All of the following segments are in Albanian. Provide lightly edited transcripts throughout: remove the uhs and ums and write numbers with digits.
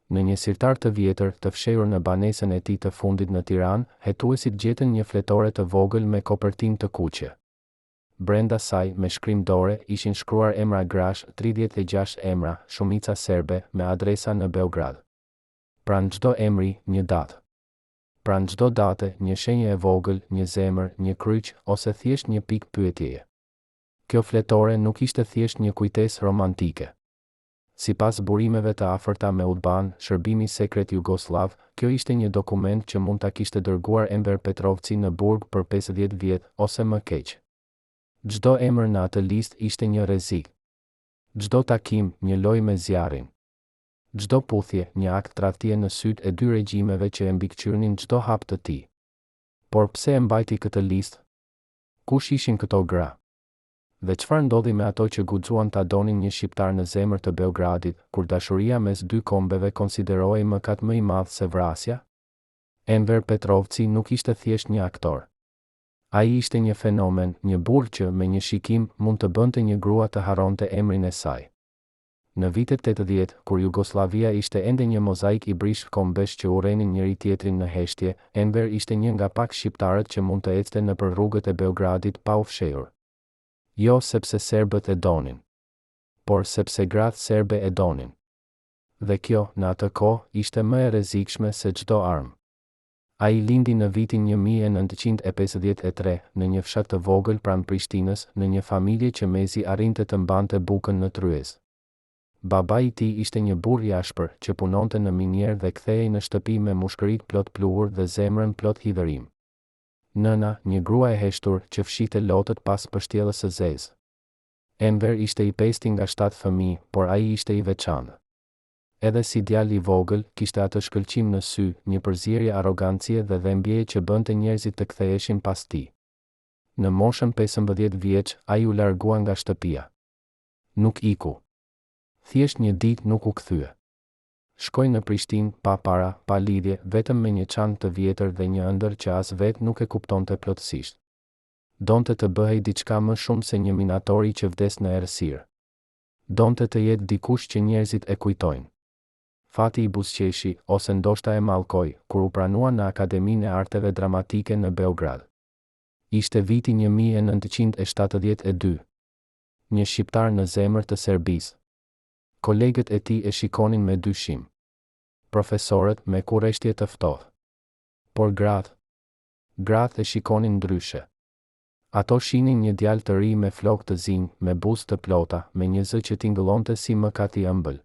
Në një sirtar të vjetër të fshehur në banesën e tij të fundit në Tiranë, hetuesit gjetën një fletore të vogël me kopertinë të kuqe. Brenda saj, me shkrim dore, ishin shkruar emra grash, 36 emra, shumica serbe, me adresa në Beograd. Pranë çdo emri, një datë. Pranë çdo date, një shenjë e vogël, një zemër, një kryq, ose thjesht një pikë pyetjeje. Kjo fletore nuk ishte thjesht një kujtesë romantike. Sipas burimeve të afërta me UDBAN, Shërbimi Sekret Jugoslav, kjo ishte një dokument që mund ta kishte dërguar Enver Petrovci në burg për 50 vjet, ose më keq. Çdo emër në atë listë ishte një rrezik. Çdo takim, një lojë me zjarrin. Çdo puthje, një akt tradhtie në sytë e dy regjimeve që e mbikëqyrnin çdo hap të tij. Por pse e mbajti këtë listë? Kush ishin këto gra? Dhe çfarë ndodhi me ato që guxuan ta donin një shqiptar në zemër të Beogradit, kur dashuria mes dy kombeve konsiderohej mëkat më i madh se vrasja? Enver Petrovci nuk ishte thjesht një aktor. Ai ishte një fenomen, një burrë që me një shikim mund të bënte një grua të harronte emrin e saj. Në vitet 80, kur Jugoslavia ishte ende një mozaik i brishtë kombesh që urrenin njëri tjetrin në heshtje, Enver ishte një nga pak shqiptarët që mund të ecte nëpër rrugët e Beogradit pa u fshehur. Jo sepse serbët e donin, por sepse gratë serbe e donin. Dhe kjo, në atë kohë, ishte më e rrezikshme se çdo armë. Ai lindi në vitin 1953 në një fshat të vogël pranë Prishtinës, në një familje që mezi arrinte të mbante bukën në tryez. Babai i tij ishte një burr jashpër që punonte në minjer dhe kthehej në shtëpi me mushkërit plot pluhur dhe zemrën plot hidhërim. Nëna, një grua e heshtur që fshinte lotët pas pështjellës së zezë. Enver ishte i pesti nga 7 fëmijë, por ai ishte i veçantë. Edhe si djalë i vogël, kishte atë shkëlqim në sy, një përzierje arrogancie dhe dhembjeje që bënte njerëzit të ktheheshin pas tij. Në moshën 15 vjeç, ai u largua nga shtëpia. Nuk iku. Thjesht një ditë nuk u kthye. Shkoi në Prishtinë, pa para, pa lidhje, vetëm me një çantë të vjetër dhe një ëndër që as vetë nuk e kuptonte plotësisht. Donte të bëhej diçka më shumë se një minatori që vdes në errësirë. Donte të jetë dikush që njerëzit e kujtojnë. Fati i buzëqeshi, ose ndoshta e mallkoi, kur u pranua në Akademinë e Arteve Dramatike në Beograd. Ishte viti 1972. Një shqiptar në zemër të Serbisë. Kolegët e tij e shikonin me dyshim. Profesorët me kurreshtje të ftohtë. Por gratë e shikonin ndryshe. Ato shihnin një djalë të ri me flokë të zinj, me buzë të plota, me një zë që tingëllonte si mëkat i ëmbël.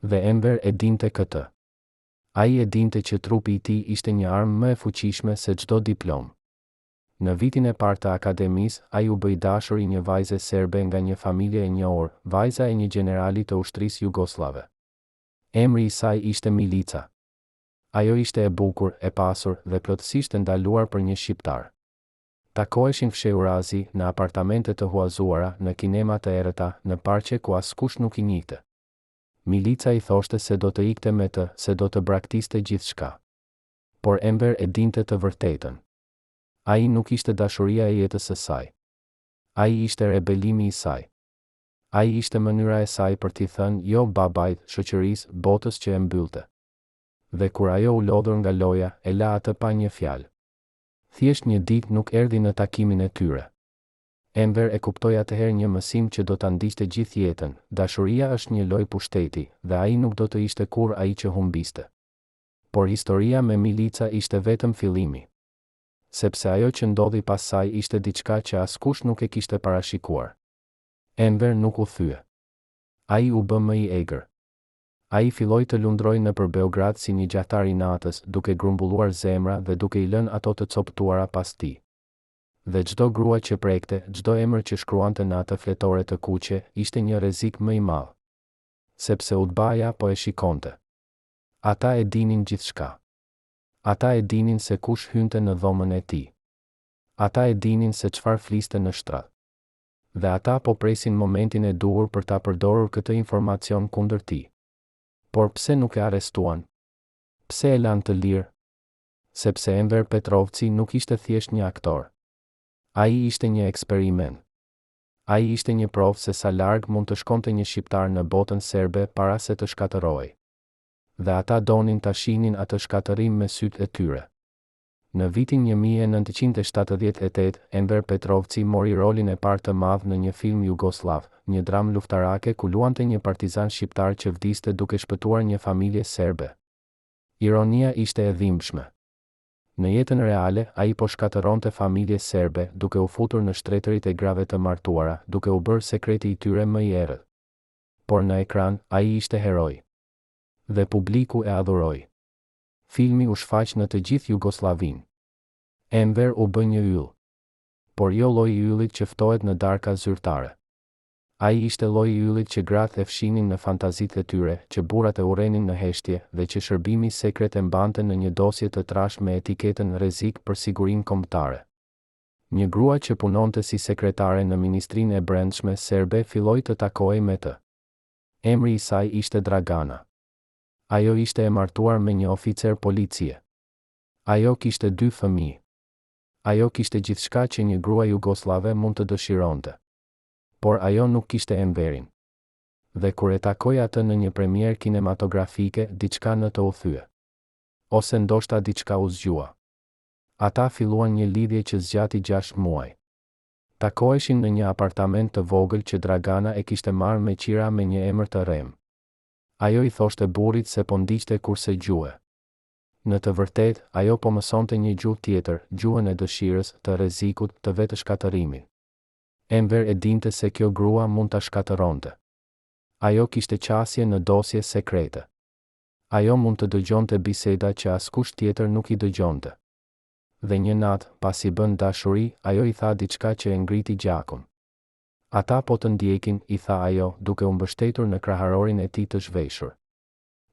Dhe Enver e dinte këtë. Ai e dinte që trupi i tij ishte një armë më e fuqishme se çdo diplomë. Në vitin e parë të akademisë, ai u bë i dashur i një vajze serbe nga një familje e njohur, vajza e një gjenerali të ushtrisë jugoslave. Emri i saj ishte Milica. Ajo ishte e bukur, e pasur dhe plotësisht e ndaluar për një shqiptar. Takoheshin fshehurazi, në apartamente të huazuara, në kinema të errëta, në parqe ku askush nuk i njihte. Milica i thoshte se do të ikte me të, se do të braktiste gjithçka. Por Enver e dinte të vërtetën. Ai nuk ishte dashuria e jetës së saj. Ai ishte rebelimi i saj. Ai ishte mënyra e saj për t'i thënë jo babait, shoqërisë, botës që e mbyllte. Dhe kur ajo u lodhur nga loja, e la atë pa një fjalë. Thjesht një ditë nuk erdhi në takimin e tyre. Enver e kuptoi atëherë një mësim që do ta ndiqte gjithë jetën, dashuria është një lojë pushteti, dhe ai nuk do të ishte kur ai që humbiste. Por historia me Milica ishte vetëm fillimi. Sepse ajo që ndodhi pas saj ishte diçka që askush nuk e kishte parashikuar. Enver nuk u thye. Ai u bë më i egër. Ai filloi të lundrojë nëpër Beograd si një gjahtar i natës, duke grumbulluar zemra dhe duke i lënë ato të coptuara pas tij. Dhe çdo grua që prekte, çdo emër që shkruante në atë fletore të kuqe, ishte një rrezik më i madh. Sepse UDBA-ja po e shikonte. Ata e dinin gjithçka. Ata e dinin se kush hynte në dhomën e tij. Ata e dinin se çfarë fliste në shtrat. Dhe ata po presin momentin e duhur për ta përdorur këtë informacion kundër tij. Por pse nuk e arrestuan? Pse e lanë të lirë? Sepse Enver Petrovci nuk ishte thjesht një aktor. Ai ishte një eksperiment. Ai ishte një provë se sa larg mund të shkonte një shqiptar në botën serbe para se të shkatërrohej. Dhe ata donin ta shihnin atë shkatërim me sytë e tyre. Në vitin 1978, Enver Petrovci mori rolin e parë të madh në një film jugoslav, një dramë luftarake ku luante një partizan shqiptar që vdiste duke shpëtuar një familje serbe. Ironia ishte e dhimbshme. Në jetën reale, ai po shkatëronte familje serbe, duke u futur në shtretërit e grave të martuara, duke u bërë sekreti i tyre më i errët. Por në ekran, ai ishte heroj. Dhe publiku e adhuroi. Filmi u shfaq në të gjithë Jugosllavinë. Enver u bë një yll. Por jo lloji i yllit që ftohet në darka zyrtare. Ai ishte lloji i yllit që gratë e fshinin në fantazitë e tyre, që burrat e urrenin në heshtje dhe që shërbimi sekret e mbante në një dosje të trashë me etiketën rrezik për sigurinë kombëtare. Një grua që punonte si sekretare në Ministrinë e Brendshme serbe filloi të takohej me të. Emri i saj ishte Dragana. Ajo ishte e martuar me një oficer policie. Ajo kishte 2 fëmijë. Ajo kishte gjithçka që një grua jugoslave mund të dëshironte. Por ajo nuk kishte Enverin. Dhe kur e takoi atë në një premierë kinematografike, diçka në të u thye. Ose ndoshta diçka u zgjua. Ata filluan një lidhje që zgjati 6 muaj. Takoheshin në një apartament të vogël që Dragana e kishte marrë me qira me një emër të rrem. Ajo i thoshte burrit se po ndiqte kurse gjue. Në të vërtetë, ajo po mësonte një gjuhë tjetër, gjuhën e dëshirës, të rrezikut, të vetë shkatërimit. Enver e dinte se kjo grua mund ta shkatëronte. Ajo kishte qasje në dosje sekrete. Ajo mund të dëgjonte biseda që askush tjetër nuk i dëgjonte. Dhe një natë, pasi bën dashuri, ajo i tha diçka që e ngriti gjakun. Ata po të ndjekin, i tha ajo, duke u mbështetur në kraharorin e tij të zhveshur.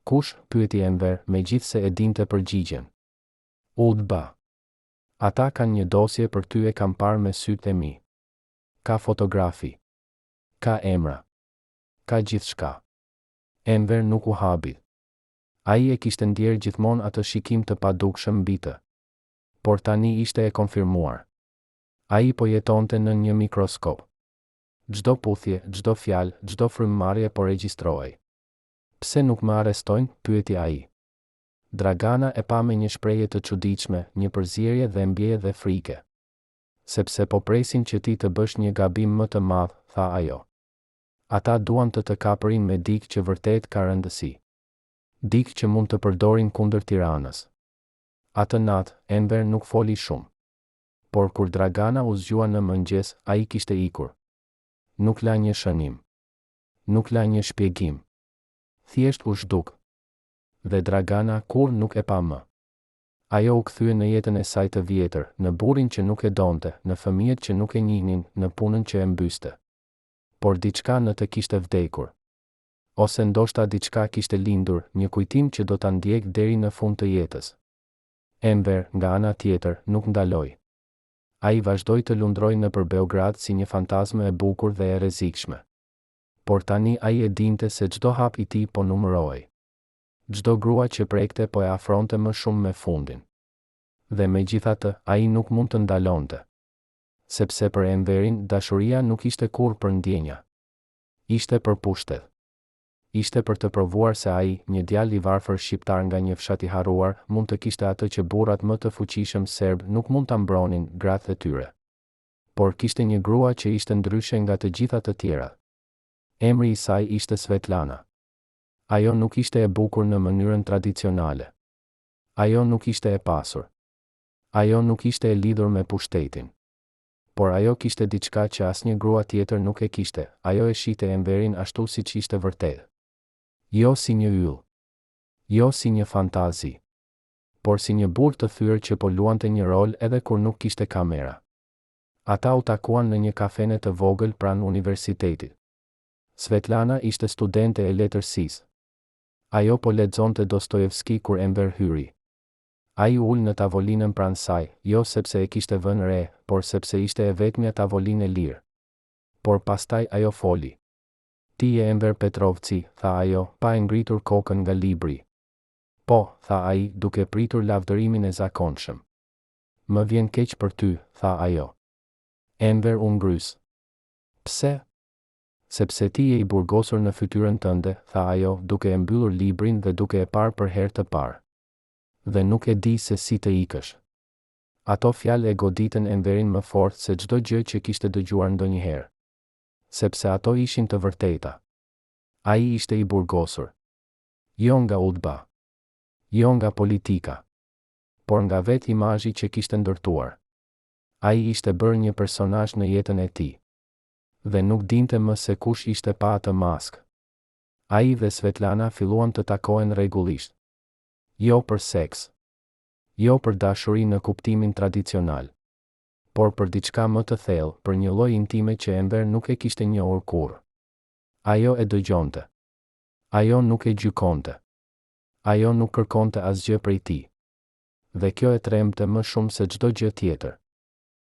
Kush? Pyeti Enver, megjithse e dinte përgjigjen. Udba. Ata kanë një dosje për ty, e kam parë me sytë e mi. Ka fotografi. Ka emra. Ka gjithçka. Enver nuk u habi. Ai e kishte ndjerë gjithmonë atë shikim të padukshëm mbi të. Por tani ishte e konfirmuar. Ai po jetonte në një mikroskop. Çdo puthje, çdo fjalë, çdo frymëmarrje po regjistrohej. Pse nuk më arrestojnë? Pyeti ai. Dragana e pa me një shprehje të çuditshme, një përzierje dhe mbjeje dhe frike. Sepse po presin që ti të bësh një gabim më të madh, tha ajo. Ata duan të kapërin me dikë që vërtet ka rëndësi. Dikë që mund të përdorin kundër Tiranës. Atë natë, Enver nuk foli shumë. Por kur Dragana u zgjua në mëngjes, ai kishte ikur. Nuk la një shënim. Nuk la një shpjegim. Thjesht u zhduk. Dhe Dragana kur nuk e pa më. Ajo u kthye në jetën e saj të vjetër, në burrin që nuk e donte, në fëmijët që nuk e njihnin, në punën që e mbyste. Por diçka në të kishte vdekur. Ose ndoshta diçka kishte lindur, një kujtim që do ta ndjek deri në fund të jetës. Enver, nga ana tjetër, nuk ndaloi. Ai vazhdoi të lundrojë nëpër Beograd si një fantazmë e bukur dhe e rrezikshme. Por tani ai e dinte se çdo hap i tij po numërohej. Çdo grua që prekte po e afronte më shumë me fundin. Dhe megjithatë, ai nuk mund të ndalonte. Sepse për Enverin dashuria nuk ishte kurrë për ndjenja. Ishte për pushtet. Ishte për të provuar se ai, një djalë i varfër shqiptar nga një fshat i harruar, mund të kishte atë që burrat më të fuqishëm serb nuk mund ta mbronin, gratë e tyre. Por kishte një grua që ishte ndryshe nga të gjitha të tjerat. Emri i saj ishte Svetlana. Ajo nuk ishte e bukur në mënyrën tradicionale. Ajo nuk ishte e pasur. Ajo nuk ishte e lidhur me pushtetin. Por ajo kishte diçka që asnjë grua tjetër nuk e kishte, ajo e shihte Enverin ashtu siç ishte vërtet. Jo si një yll. Jo si një fantazi. Por si një burr të thyrë që po luante një rol edhe kur nuk kishte kamera. Ata u takuan në një kafene të vogël pranë universitetit. Svetlana ishte studente e letërsisë. Ajo po lexonte Dostojevski kur Enver hyri. Ai ul në tavolinën pranë saj, jo sepse e kishte vënë re, por sepse ishte e vetmja tavolinë e lirë. Por pastaj ajo foli. Ti je Enver Petrovci, tha ajo, pa e ngritur kokën nga libri. Po, tha ai, duke pritur lavdërimin e zakonshëm. Më vjen keq për ty, tha ajo. Enver u ngrys. Pse? Sepse ti je I burgosur në fytyrën tënde, tha ajo, duke e mbyllur librin dhe duke e parë për herë të parë. Dhe nuk e di se si të ikësh. Ato fjalë e goditën Enverin më fort se çdo gjë që kishte dëgjuar ndonjëherë. Sepse ato ishin të vërteta. Ai ishte I burgosur. Jo nga udhba. Jo nga politika. Por nga vetë imazhi që kishte ndërtuar. Ai ishte bërë një personazh në jetën e tij. Dhe nuk dinte më se kush ishte pa atë maskë. Ai dhe Svetlana filluan të takohen rregullisht. Jo për seks. Jo për dashuri në kuptimin tradicional. Por për diçka më të thellë, për një lloj intime që Enver nuk e kishte njohur kurrë. Ajo e dëgjonte. Ajo nuk e gjykonte. Ajo nuk kërkonte asgjë prej tij. Dhe kjo e tremte më shumë se çdo gjë tjetër.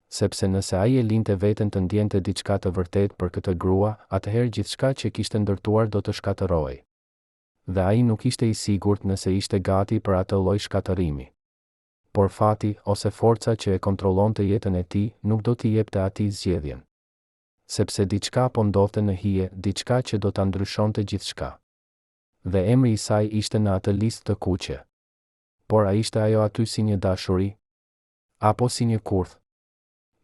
Sepse nëse ai e linte veten të ndjente diçka të vërtet për këtë grua, atëherë gjithçka që kishte ndërtuar do të shkatërrohej. Dhe ai nuk ishte I sigurt nëse ishte gati për atë lloj shkatërrimi. Por fati, ose forca që e kontrollonte jetën e tij, nuk do t'i jepte atij zgjedhjen. Sepse diçka po ndodhte në hije, diçka që do ta ndryshonte gjithçka. Dhe emri I saj ishte në atë listë të kuqe. Por a ishte ajo aty si një dashuri? Apo si një kurth?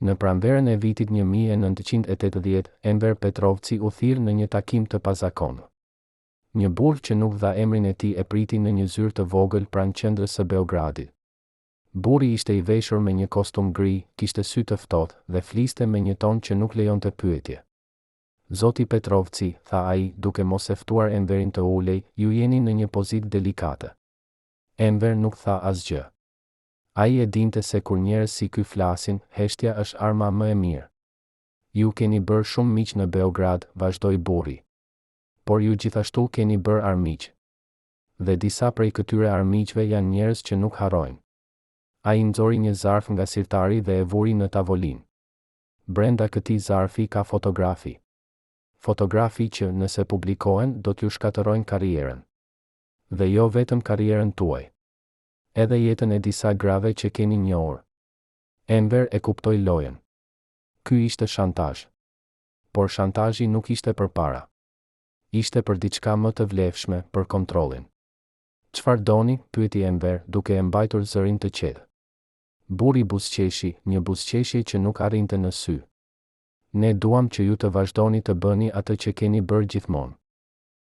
Në pranverën e vitit 1980, Enver Petrovci u thirr në një takim të pazakontë. Një burr që nuk dha emrin e tij e priti në një zyrë të vogël pranë qendrës së Beogradit. Burri ishte I veshur me një kostum gri, kishte sy të ftohtë dhe fliste me një ton që nuk lejonte pyetje. Zoti Petrovci, tha ai, duke mos e ftuar Enverin të ulej, ju jeni në një pozitë delikate. Enver nuk tha asgjë. Ai e dinte se kur njerëz si ky flasin, heshtja është arma më e mirë. Ju keni bërë shumë miq në Beograd, vazhdoi burri. Por ju gjithashtu keni bërë armiq. Dhe disa prej këtyre armiqve janë njerëz që nuk harrojnë. Ai nxori një zarf nga sirtari dhe e vuri në tavolinë. Brenda këtij zarfi ka fotografi. Fotografi që nëse publikohen do t'ju shkatërrojnë karrierën. Dhe jo vetëm karrierën tuaj. Edhe jetën e disa grave që keni njohur. Enver e kuptoi lojën. Ky ishte shantazh. Por shantazhi nuk ishte për para. Ishte për diçka më të vlefshme, për kontrollin. Çfarë doni? Pyeti Enver, duke e mbajtur zërin të qetë. Burri buzëqeshi, një buzëqeshje që nuk arrinte në sy. Ne duam që ju të vazhdoni të bëni atë që keni bërë gjithmonë.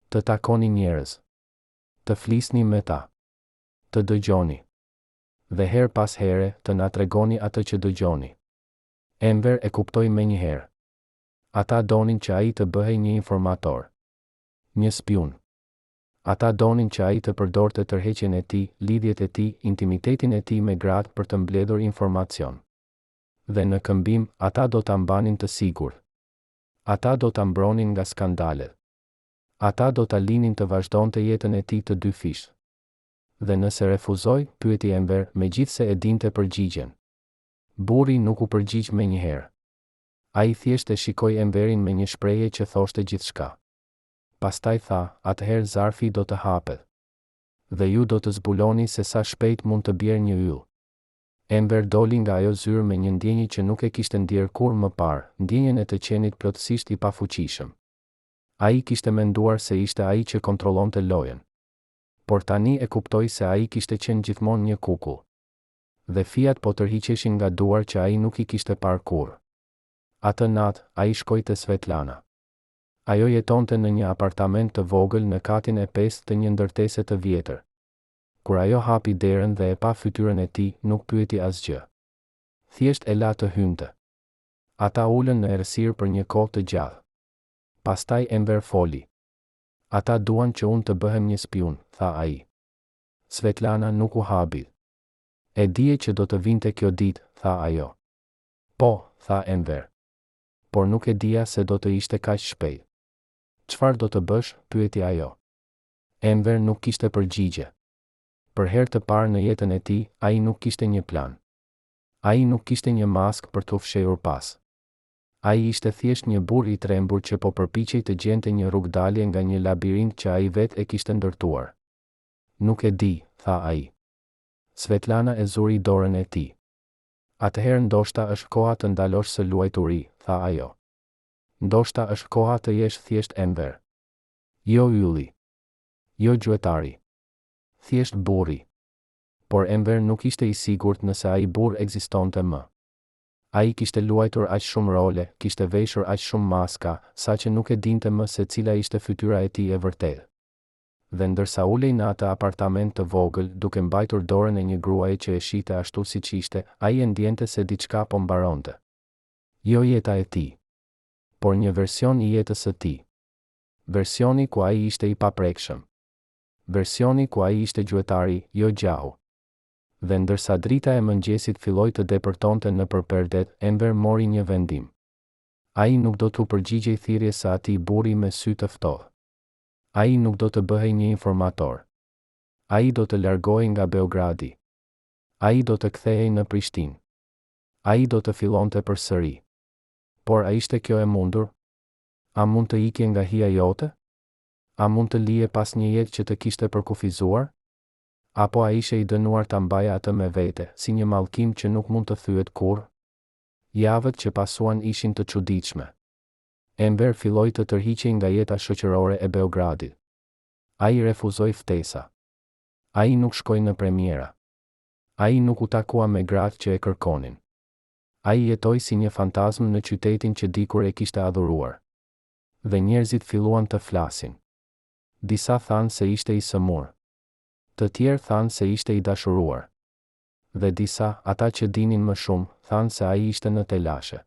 Të takoni njerëz. Të flisni me ta. Të dëgjoni. Dhe her pas here, të na tregoni atë që dëgjoni. Enver e kuptoi menjëherë. Ata donin që ai të bëhej një informator. Një spion. Ata donin që ai të përdorte tërheqjen e tij, lidhjet e tij, intimitetin e tij me gratë për të mbledhur informacion. Dhe në këmbim, ata do ta mbanin të sigurt. Ata do ta mbronin nga skandalet. Ata do ta linin të vazhdonte jetën e tij të dyfish. Dhe nëse refuzoi, pyeti Enver, megjithse e dinte përgjigjen. Burri nuk u përgjigj menjëherë. Ai thjesht e shikoi Enverin me një shprehje që thoshte gjithçka. Pastaj tha, atëherë zarfi do të hapet. Dhe ju do të zbuloni se sa shpejt mund të bjerë një yll. Enver doli nga ajo zyrë me një ndjenjë që nuk e kishte ndjerë kurrë më parë, ndjenjën e të qenit plotësisht I pafuqishëm. Ai kishte menduar se ishte ai që kontrollonte lojën. Por tani e kuptoi se ai kishte qenë gjithmonë një kukull. Dhe fijat po tërhiqeshin nga duar që ai nuk I kishte parë kurrë. Atë natë, ai shkoi te Svetlana. Ajo jetonte në një apartament të vogël në katin e 5 të një ndërtese të vjetër. Kur ajo hapi derën dhe e pa fytyrën e tij, nuk pyeti asgjë. Thjesht e la të hynte. Ata ulën në errësirë për një kohë të gjatë. Pastaj Enver foli. Ata duan që unë të bëhem një spion, tha ai. Svetlana nuk u habi. E dije që do të vinte kjo ditë, tha ajo. Po, tha Enver. Por nuk e dija se do të ishte kaq shpejt. Çfarë do të bësh? Pyeti ajo. Enver nuk kishte përgjigje. Për herë të parë në jetën e tij, ai nuk kishte një plan. Ai nuk kishte një maskë për të fshehur pas. Ai ishte thjesht një burr I trembur që po përpiqej të gjente një rrugdalje nga një labirint që ai vetë e kishte ndërtuar. Nuk e di, tha ai. Svetlana e zuri dorën e tij. Atëherë ndoshta është koha të ndalosh së luajturi, tha ajo. Ndoshta është koha të jesh thjesht Enver. Jo ylli. Jo gjuetari. Thjesht burri. Por Enver nuk ishte i sigurt nëse ai burr ekzistonte më. Ai kishte luajtur aq shumë role, kishte veshur aq shumë maska, saqë nuk e dinte më se cila ishte fytyra e tij e vërtetë. Dhe ndërsa ulej në atë apartament të vogël, duke mbajtur dorën e një gruaje që e shite ashtu siç ishte, ai e ndjente se diçka po mbaronte. Jo jeta e tij, por një version i jetës së tij. Versioni ku ai ishte i paprekshëm. Versioni ku ai ishte gjuetari, jo gjahu. Dhe ndërsa drita e mëngjesit filloi të depërtonte nëpër perdet, Enver mori një vendim. Ai nuk do t'u përgjigjej thirrjes së atij burri me sy të ftohtë. Ai nuk do të bëhej një informator. Ai do të largohej nga Beogradi. Ai do të kthehej në Prishtinë. Ai do të fillonte përsëri. Por a ishte kjo e mundur? A mund të ikje nga hija jote? A mund të lije pas një jetë që të kishte përkufizuar? Apo a ishe i dënuar ta mbaje atë me vete, si një mallkim që nuk mund të thyet kurrë? Javët që pasuan ishin të çuditshme. Enver filloi të tërhiqej nga jeta shoqërore e Beogradit. Ai refuzoi ftesa. Ai nuk shkoi në premiera. Ai nuk u takua me gratë që e kërkonin. Ai jetoi si një fantazm në qytetin që dikur e kishte adhuruar. Dhe njerëzit filluan të flasin. Disa thanë se ishte i sëmur. Të tjerë thanë se ishte i dashuruar. Dhe disa, ata që dinin më shumë, thanë se ai ishte në telashe.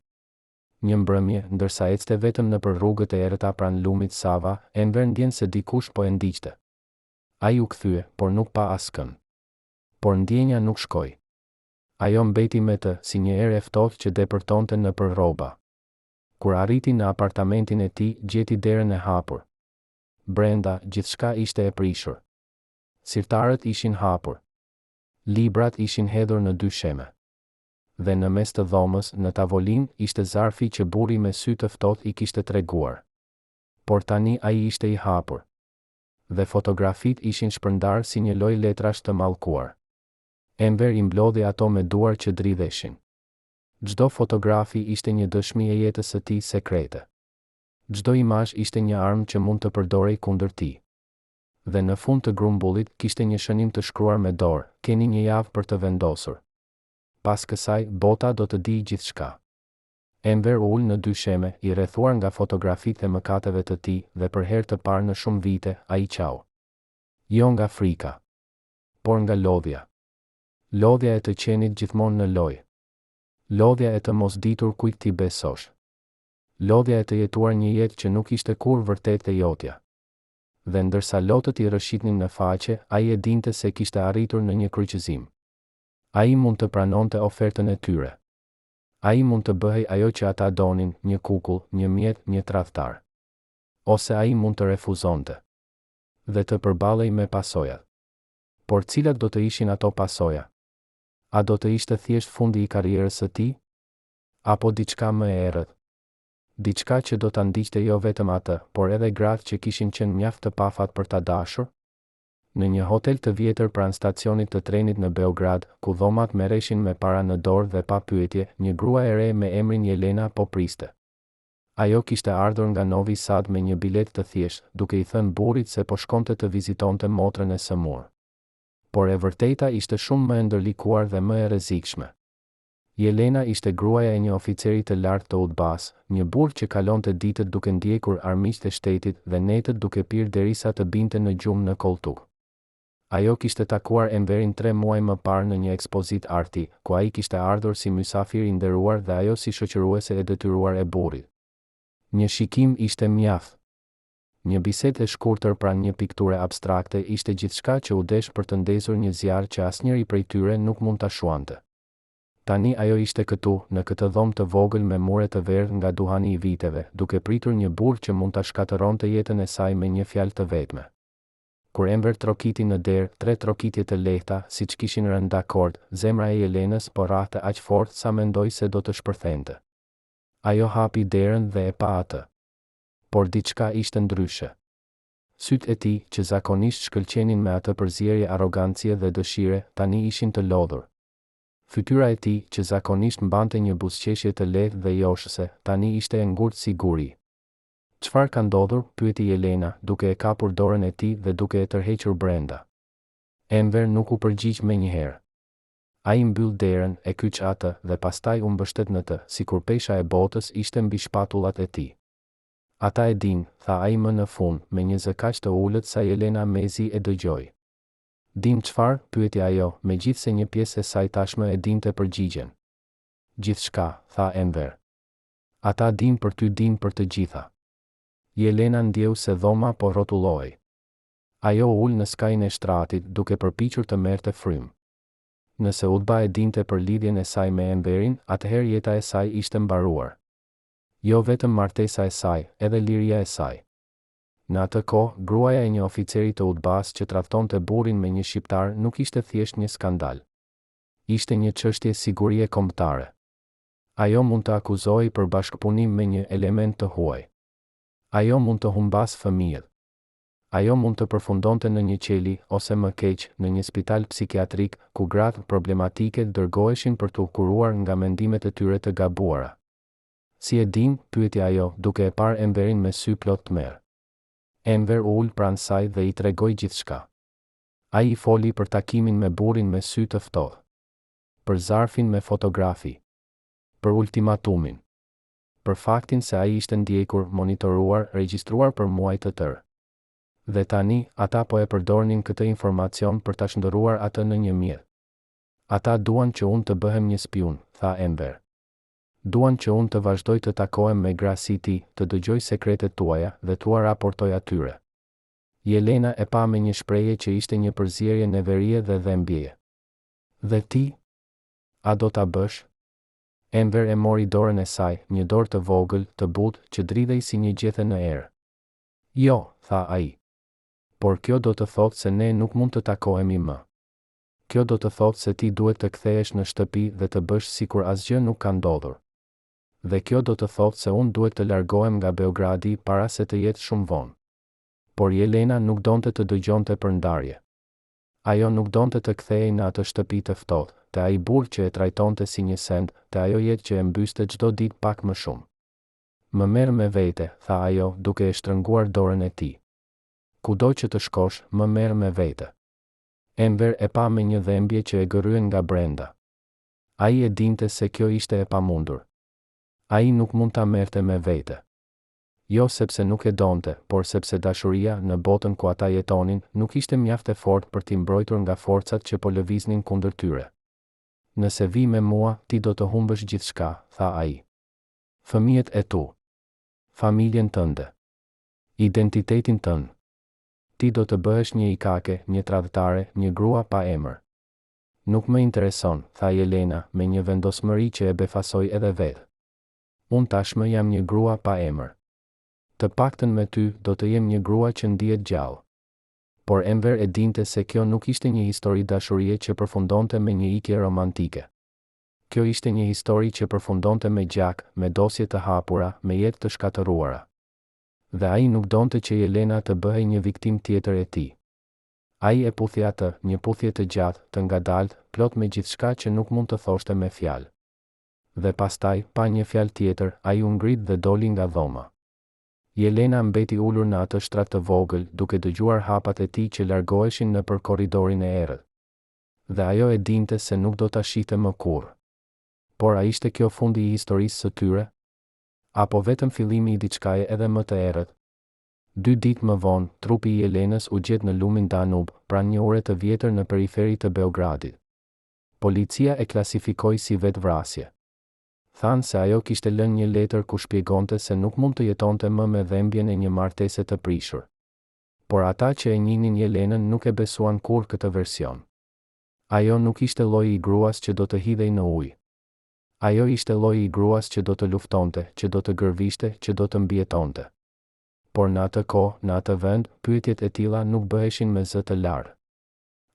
Një mbrëmje, ndërsa ecte vetëm nëpër rrugët e errëta pranë lumit Sava, Enver ndjen se dikush po e ndiqte. Ai u kthye, por nuk pa askën. Por ndjenja nuk shkoi. Ajo mbeti me të, si një erë e ftohtë që depërtonte nëpër rroba. Kur arriti në apartamentin e tij, gjeti derën e hapur. Brenda, gjithçka ishte e prishur. Sirtarët ishin hapur. Librat ishin hedhur në dy sheme. Dhe në mes të dhomës, në tavolinë, ishte zarfi që burri me sy të ftohtë i kishte treguar. Por tani ai ishte i hapur. Dhe fotografitë ishin shpërndarë si një lojë letrash të mallkuar. Enver i mblodhi ato me duar që dridheshin. Çdo fotografi ishte një dëshmi e jetës së tij sekrete. Çdo imazh ishte një armë që mund të përdorej kundër tij. Dhe në fund të grumbullit kishte një shënim të shkruar me dorë: keni një javë për të vendosur. Pas kësaj, bota do të dijë gjithçka. Enver ul në dy sheme, i rrethuar nga fotografitë e mëkateve të tij, dhe për herë të parë në shumë vite, ai qau. Jo nga frika, por nga lodhja. Lodhja e të qenit gjithmonë në lojë. Lodhja e të mos ditur kujt ti besosh. Lodhja e të jetuar një jetë që nuk ishte kurrë vërtet e jotja. Dhe ndërsa lotët i rrëshitnin në faqe, ai e dinte se kishte arritur në një kryqëzim. Ai mund të pranonte ofertën e tyre. Ai mund të bëhej ajo që ata donin, një kukull, një mjet, një tradhtar. Ose ai mund të refuzonte. Dhe të përballej me pasojat. Por cilat do të ishin ato pasoja? A do të ishte thjesht fundi i karrierës së tij? Apo diçka më e errët? Diçka që do ta ndiqte jo vetëm atë, por edhe gratë që kishin qenë mjaft të pafat për ta dashur? Në një hotel të vjetër pranë stacionit të trenit në Beograd, ku dhomat merreshin me para në dorë dhe pa pyetje, një grua e re me emrin Jelena po priste. Ajo kishte ardhur nga Novi Sad me një bilet të thjeshtë, duke i thënë burrit se po shkonte të vizitonte motrën e sëmur. Por e vërteta ishte shumë më e ndërlikuar dhe më e rrezikshme. Jelena ishte gruaja e një oficeri të lartë të UDBA-s, një burr që kalonte ditët duke ndjekur armiqtë e shtetit dhe netët duke pirë derisa të binte në gjumë në koltuk. Ajo kishte takuar Enverin 3 muaj më parë në një ekspozitë arti, ku ai kishte ardhur si mysafir i nderuar dhe ajo si shoqëruese e detyruar e burrit. Një shikim ishte mjaft. Një bisedë e shkurtër pranë një pikture abstrakte ishte gjithçka që u desh për të ndezur një zjarr që asnjëri prej tyre nuk mund ta shuante. Tani ajo ishte këtu, në këtë dhomë të vogël me mure të verdhë nga duhani i viteve, duke pritur një burr që mund ta shkatëronte jetën e saj me një fjalë të vetme. Kur Enver trokiti në derë, 3 trokitje të lehta, siç kishin rënë dakord, zemra e Jelenës po rrahte aq fort sa mendoi se do të shpërthente. Ajo hapi derën dhe e pa atë. Por diçka ishte ndryshe. Sytë e tij, që zakonisht shkëlqenin me atë përzierje arrogancie dhe dëshire, tani ishin të lodhur. Fytyra e tij, që zakonisht mbante një buzëqeshje të lehtë dhe joshëse, tani ishte e ngurtë si guri. "Çfarë ka ndodhur?" pyeti Jelena, duke e kapur dorën e tij dhe duke e tërhequr brenda. Enver nuk u përgjigj menjëherë. Ai mbyll derën, e kyç atë dhe pastaj u mbështet në të, sikur pesha e botës ishte mbi shpatullat e tij. "Ata e din," tha ai më në fund, me një zë kaq të ulët sa Jelena mezi e dëgjoi. "Din çfarë?" pyeti ajo, megjithse një pjesë e saj tashmë e dinte përgjigjen. "Gjithçka," tha Enver. "Ata din për ty, din për të gjitha." Jelena ndjeu se dhoma po rrotulloi. Ajo ul në skajin e shtratit, duke përpiqur të merrte frym. Nëse Utba e dinte për lidhjen e saj me Enverin, atëherë jeta e saj ishte mbaruar. Jo vetëm martesa e saj, edhe liria e saj. Në atë kohë, gruaja e një oficeri të Utbas që tradhtonte burrin me një shqiptar nuk ishte thjesht një skandal. Ishte një çështje sigurie kombëtare. Ajo mund të akuzohej për bashkëpunim me një element të huaj. Ajo mund të humbas fëmijët. Ajo mund të përfundonte në një qeli, ose më keq, në një spital psikiatrik, ku gratë problematike dërgoheshin për të kuruar nga mendimet e tyre të gabuara. "Si e din?" pyeti ajo, duke e parë Enverin me sy plot tmerr. Enver u ul pranë saj dhe i tregoi gjithçka. Ai i foli për takimin me burrin me sy të ftohtë, për zarfin me fotografi, për ultimatumin, për faktin se ai ishte ndjekur, monitoruar, regjistruar për muaj të tërë. Dhe tani, ata po e përdornin këtë informacion për ta shndërruar atë në një mjet. "Ata duan që unë të bëhem një spiun," tha Enver. "Duan që unë të vazhdoj të takohem me gra si ti, të dëgjoj sekretet tuaja dhe t'ua raportoj atyre." Jelena e pa me një shprehje që ishte një përzierje neverie dhe dhembjeje. "Dhe ti? A do ta bësh?" Enver e mori dorën e saj, një dorë të vogël, të butë, që dridhej si një gjethe në erë. "Jo," tha ai. "Por kjo do të thotë se ne nuk mund të takohemi më. Kjo do të thotë se ti duhet të kthehesh në shtëpi dhe të bësh sikur asgjë nuk ka ndodhur. Dhe kjo do të thotë se unë duhet të largohem nga Beogradi para se të jetë shumë vonë." Por Jelena nuk donte të dëgjonte për ndarje. Ajo nuk donte të kthehej në atë shtëpi të ftohtë, te ai burr që e trajtonte si një send, te ajo jetë që e mbyste çdo ditë pak më shumë. "Më merr me vete," tha ajo, duke e shtrënguar dorën e tij. "Kudo që të shkosh, më merr me vete." Enver e pa me një dhembje që e gërryen nga brenda. Ai e dinte se kjo ishte e pamundur. Ai nuk mund ta merrte me vete. Jo sepse nuk e donte, por sepse dashuria, në botën ku ata jetonin, nuk ishte mjaft e fortë për t'i mbrojtur nga forcat që po lëviznin kundër tyre. "Nëse vi me mua, ti do të humbësh gjithçka," tha ai. "Fëmijët e tu, familjen tënde, identitetin tënd. Ti do të bëhesh një ikake, një tradhtare, një grua pa emër." "Nuk më intereson," tha Jelena, me një vendosmëri që e befasoi edhe vetë. "Unë tashmë jam një grua pa emër. Të paktën me ty, do të jem një grua që ndihet gjallë." Por Enver e dinte se kjo nuk ishte një histori dashurie që përfundonte me një ikje romantike. Kjo ishte një histori që përfundonte me gjak, me dosje të hapura, me jetë të shkatëruara. Dhe ai nuk donte që Jelena të bëhej një viktim tjetër e tij. Ai e puthi atë, një puthje të gjatë, të ngadaltë, plot me gjithçka që nuk mund të thoshte me fjalë. Dhe pastaj, pa një fjalë tjetër, ai u ngrit dhe doli nga dhoma. Jelena mbeti ulur në atë shtrat të vogël, duke dëgjuar hapat e tij që largoheshin nëpër korridorin e errët. Dhe ajo e dinte se nuk do ta shihte më kurrë. Por a ishte kjo fundi i historisë së tyre? Apo vetëm fillimi i diçkaje edhe më të errët? 2 ditë më vonë, trupi i Jelenës u gjet në lumin Danub, pranë një ure të vjetër në periferi të Beogradit. Policia e klasifikoi si vetvrasje. Thanë se ajo kishte lënë një letër ku shpjegonte se nuk mund të jetonte më me dhembjen e një martese të prishur. Por ata që e njihnin Jelenën nuk e besuan kurrë këtë version. Ajo nuk ishte lloji i gruas që do të hidhej në ujë. Ajo ishte lloji i gruas që do të luftonte, që do të gërvishte, që do të mbijetonte. Por në atë kohë, në atë vend, pyetjet e tilla nuk bëheshin me zë të larë.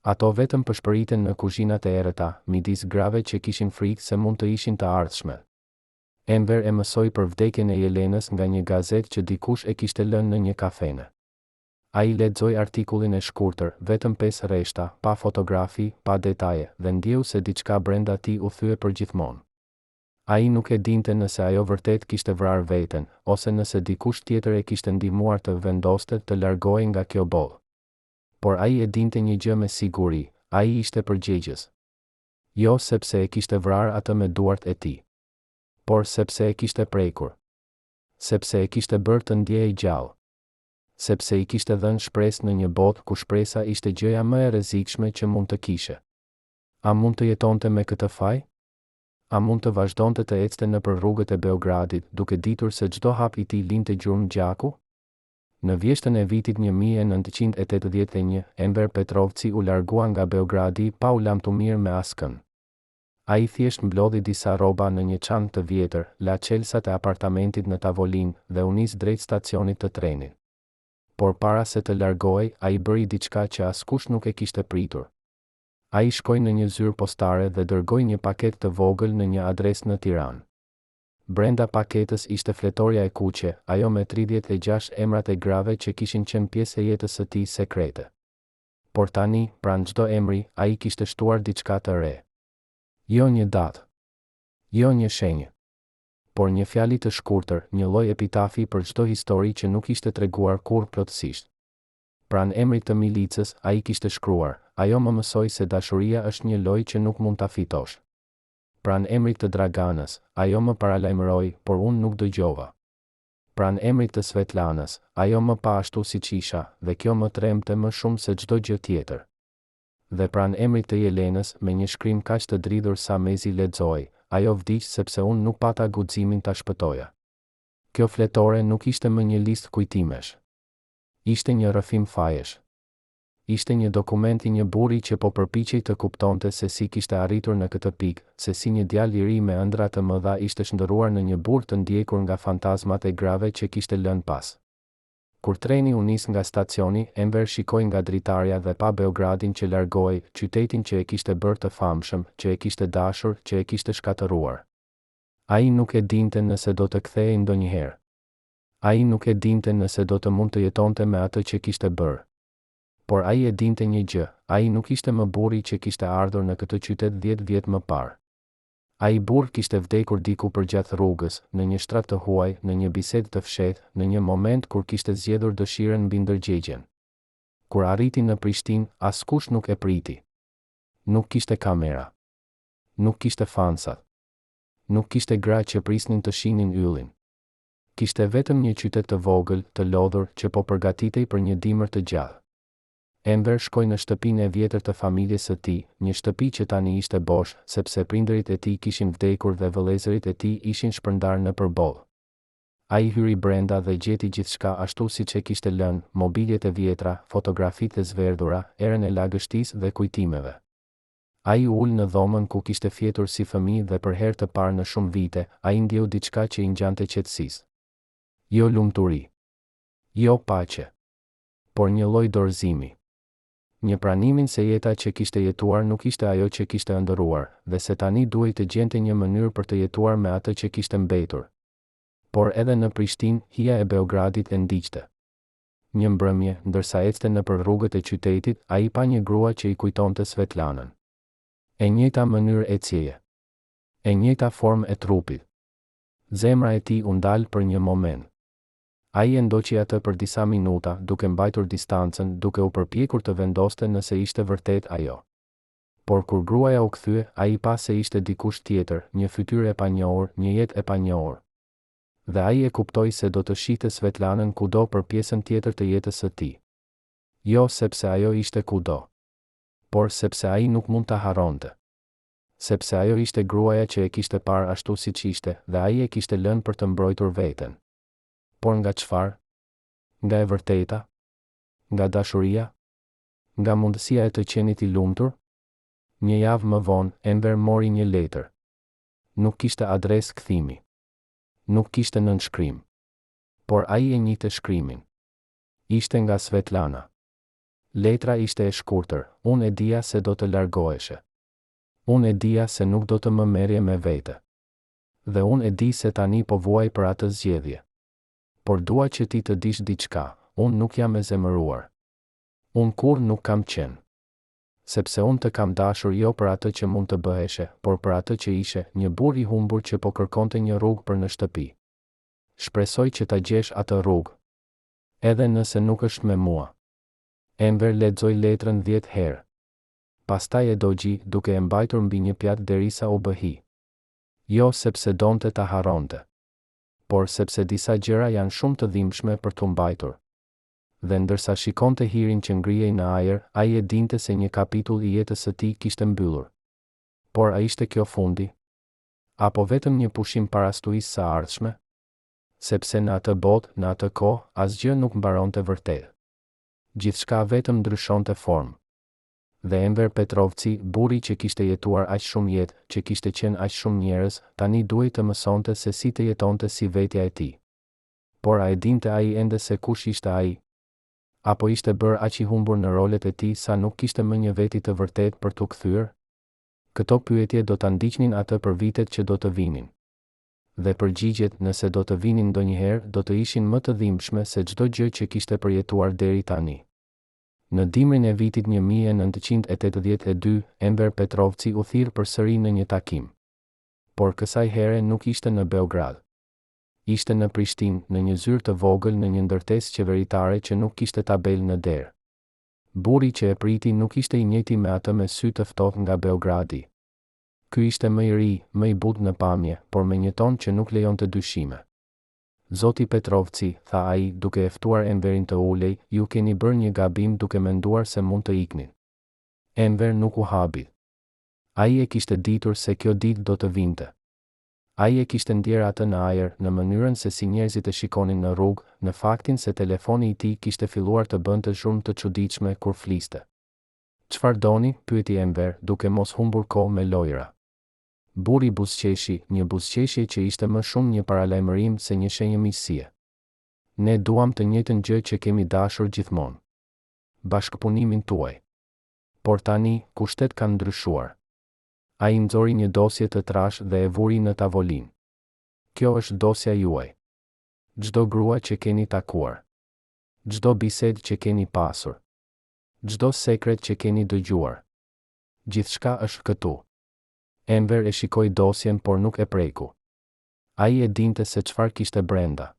Ato vetëm përshpëriten në kuzhinat e errëta, midis grave që kishin frikë se mund të ishin të ardhshme. Enver e mësoi për vdekjen e Jelenës nga një gazetë që dikush e kishte lënë në një kafene. Ai lexoi artikullin e shkurtër, vetëm 5 rreshta, pa fotografi, pa detaje, dhe ndjeu se diçka brenda tij u thye përgjithmonë. Ai nuk e dinte nëse ajo vërtet kishte vrarë veten, ose nëse dikush tjetër e kishte ndihmuar të vendoste të largohej nga kjo bollë. Por ai e dinte një gjë me siguri, ai ishte përgjegjës. Jo sepse e kishte vrarë atë me duart e tij, por sepse e kishte prekur. Sepse e kishte bërë të ndjehej gjallë. Sepse i kishte dhënë shpresë në një botë ku shpresa ishte gjëja më e rrezikshme që mund të kishe. A mund të jetonte me këtë faj? A mund të vazhdonte të ecte nëpër rrugët e Beogradit, duke ditur se çdo hap i tij linte gjurmë gjaku? Në vjeshtën e vitit 1981, Enver Petrovci u largua nga Beogradi pa u lamtumir me askën. Ai thjesht mblodhi disa rroba në një çantë të vjetër, la çelsat e apartamentit në tavolinë dhe u nis drejt stacionit të trenit. Por para se të largohej, ai bëri diçka që askush nuk e kishte pritur. Ai shkoi në një zyrë postare dhe dërgoi një paketë të vogël në një adresë në Tiranë. Brenda paketës ishte fletorja e kuqe, ajo me 36 emrat e grave që kishin qenë pjesë e jetës së tij sekrete. Por tani, pranë çdo emri, ai kishte shtuar diçka të re. Jo një datë, jo një shenjë, por një fjali të shkurtër, një lloj epitafi për çdo histori që nuk ishte treguar kurrë plotësisht. Pranë emrit të milicës, ai kishte shkruar: ajo më mësoi se dashuria është një lojë që nuk mund ta fitosh. Pranë emrit të Draganës, ajo më paralajmëroi, por unë nuk dëgjova. Pranë emrit të Svetlanës, ajo më pa ashtu siç isha, dhe kjo më tremte më shumë se çdo gjë tjetër. Dhe pranë emrit të Jelenës, me një shkrim kaq të dridhur sa mezi lexoi, ajo vdiq sepse unë nuk pata guximin ta shpëtoja. Kjo fletore nuk ishte më një listë kujtimesh. Ishte një rrëfim fajesh. Ishte një dokument i një burri që po përpiqej të kuptonte se si kishte arritur në këtë pikë, se si një djalë i ri me ëndra të mëdha ishte shndërruar në një burg të ndjekur nga fantazmat e grave që kishte lënë pas. Kur treni u nis nga stacioni, Enver shikoi nga dritarja dhe pa Beogradin që largohej, qytetin që e kishte bërë të famshëm, që e kishte dashur, që e kishte shkatëruar. Ai nuk e dinte nëse do të kthehej ndonjëherë. Ai nuk e dinte nëse do të mund të jetonte me atë që kishte bërë. Por ai e dinte një gjë, ai nuk ishte më burri që kishte ardhur në këtë qytet 10 vjet më parë. Ai burr kishte vdekur diku përgjatë rrugës, në një shtrat të huaj, në një bisedë të fshehtë, në një moment kur kishte zgjedhur dëshirën mbi ndërgjegjen. Kur arriti në Prishtinë, askush nuk e priti. Nuk kishte kamera. Nuk kishte fansat. Nuk kishte gra që prisnin të shihnin yllin. Kishte vetëm një qytet të vogël, të lodhur, që po përgatitej për një dimër të gjallë. Enver shkoi në shtëpinë e vjetër të familjes së tij, një shtëpi që tani ishte bosh, sepse prindërit e tij kishin vdekur dhe vëllezërit e tij ishin shpërndarë nëpër bollë. Ai hyri brenda dhe gjeti gjithçka ashtu siç e kishte lënë, mobiljet e vjetra, fotografitë e zverdhura, erën e lagështisë dhe kujtimeve. Ai u ul në dhomën ku kishte fjetur si fëmijë dhe për herë të parë në shumë vite, ai ndjeu diçka që i ngjante qetësisë. Jo lumturi, jo paqe, por një lloj dorëzimi. Një pranimin se jeta që kishte jetuar nuk ishte ajo që kishte ëndërruar, dhe se tani duhej të gjente një mënyrë për të jetuar me atë që kishte mbetur. Por edhe në Prishtinë, hija e Beogradit e ndiqte. Një mbrëmje, ndërsa ecte nëpër rrugët e qytetit, ai pa një grua që i kujtonte Svetlanën. E njëjta mënyrë ecjeje. E njëjta formë e trupit. Zemra e tij u ndal për një moment. Ai e ndoqi atë për disa minuta, duke mbajtur distancën, duke u përpjekur të vendoste nëse ishte vërtet ajo. Por kur gruaja u kthye, ai pa se ishte dikush tjetër, një fytyrë e panjohur, një jetë e panjohur. Dhe ai e kuptoi se do të shihte Svetlanën kudo për pjesën tjetër të jetës së tij. Jo sepse ajo ishte kudo, por sepse ai nuk mund ta harronte. Sepse ajo ishte gruaja që e kishte parë ashtu siç ishte, dhe ai e kishte lënë për të mbrojtur veten. Por nga çfarë? Nga e vërteta? Nga dashuria? Nga mundësia e të qenit i lumtur? Një javë më vonë, Enver mori një letër. Nuk kishte adresë kthimi. Nuk kishte nënshkrim. Por ai e njihte shkrimin. Ishte nga Svetlana. Letra ishte e shkurtër, unë e dija se do të largoheshe. Unë e dija se nuk do të më merrje me vete. Dhe unë e di se tani po vuaj për atë zgjedhje. Por dua që ti të dish diçka, unë nuk jam e zemëruar. Unë kur nuk kam qenë. Sepse unë të kam dashur jo për atë që mund të bëheshe, por për atë që ishe, një burr i humbur që po kërkonte një rrugë për në shtëpi. Shpresoj që ta gjesh atë rrugë. Edhe nëse nuk është me mua. Enver lexoi letrën 10 herë. Pastaj e dogji, duke e mbajtur mbi një pjatë derisa u bë hi. Jo sepse donte ta harronte, por sepse disa gjëra janë shumë të dhimbshme për t'u mbajtur. Dhe ndërsa shikonte hirin që ngrihej në ajër, ai e dinte se një kapitull i jetës së tij kishte mbyllur. Por a ishte kjo fundi? Apo vetëm një pushim parastuisë së ardhshme? Sepse në atë botë, në atë kohë, asgjë nuk mbaronte vërtet. Gjithçka vetëm ndryshonte formë. Dhe Enver Petrovci, burri që kishte jetuar aq shumë jetë, që kishte qenë aq shumë njerëz, tani duhej të mësonte se si të jetonte si vetja e tij. Por a e dinte ai ende se kush ishte ai? Apo ishte bërë aq i humbur në rolet e tij sa nuk kishte më një veti të vërtet për t'u kthyer? Këto pyetje do ta ndiqnin atë për vitet që do të vinin. Dhe përgjigjet, nëse do të vinin ndonjëherë, do të ishin më të dhimbshme se çdo gjë që kishte përjetuar deri tani. Në dimrin e vitit 1982, Enver Petrovci u thirr përsëri në një takim. Por kësaj here nuk ishte në Beograd. Ishte në Prishtinë, në një zyrë të vogël në një ndërtesë qeveritare që nuk kishte tabel në derë. Burri që e priti nuk ishte i njëjti me atë me sy të ftohtë nga Beogradi. Ky ishte më i ri, më i butë në pamje, por me një ton që nuk lejonte dyshime. Zoti Petrovci, tha ai, duke e ftuar Enverin të ulej, ju keni bërë një gabim duke menduar se mund të iknin. Enver nuk u habi. Ai e kishte ditur se kjo ditë do të vinte. Ai e kishte ndjer atë në ajër, në mënyrën se si njerëzit e shikonin në rrugë, në faktin se telefoni i tij kishte filluar të bënte zhurmë të çuditshme kur fliste. Çfarë doni? Pyeti Enver, duke mos humbur kohë me lojra. Burri buzëqeshi, një buzëqeshje që ishte më shumë një paralajmërim se një shenjë miqësie. Ne duam të njëjtën gjë që kemi dashur gjithmonë. Bashkëpunimin tuaj. Por tani, kushtet kanë ndryshuar. Ai nxori një dosje të trash dhe e vuri në tavolinë. Kjo është dosja juaj. Çdo grua që keni takuar. Çdo bisedë që keni pasur. Çdo sekret që keni dëgjuar. Gjithçka është këtu. Enver e shikoi dosjen por nuk e preku. Ai e dinte se çfarë kishte brenda.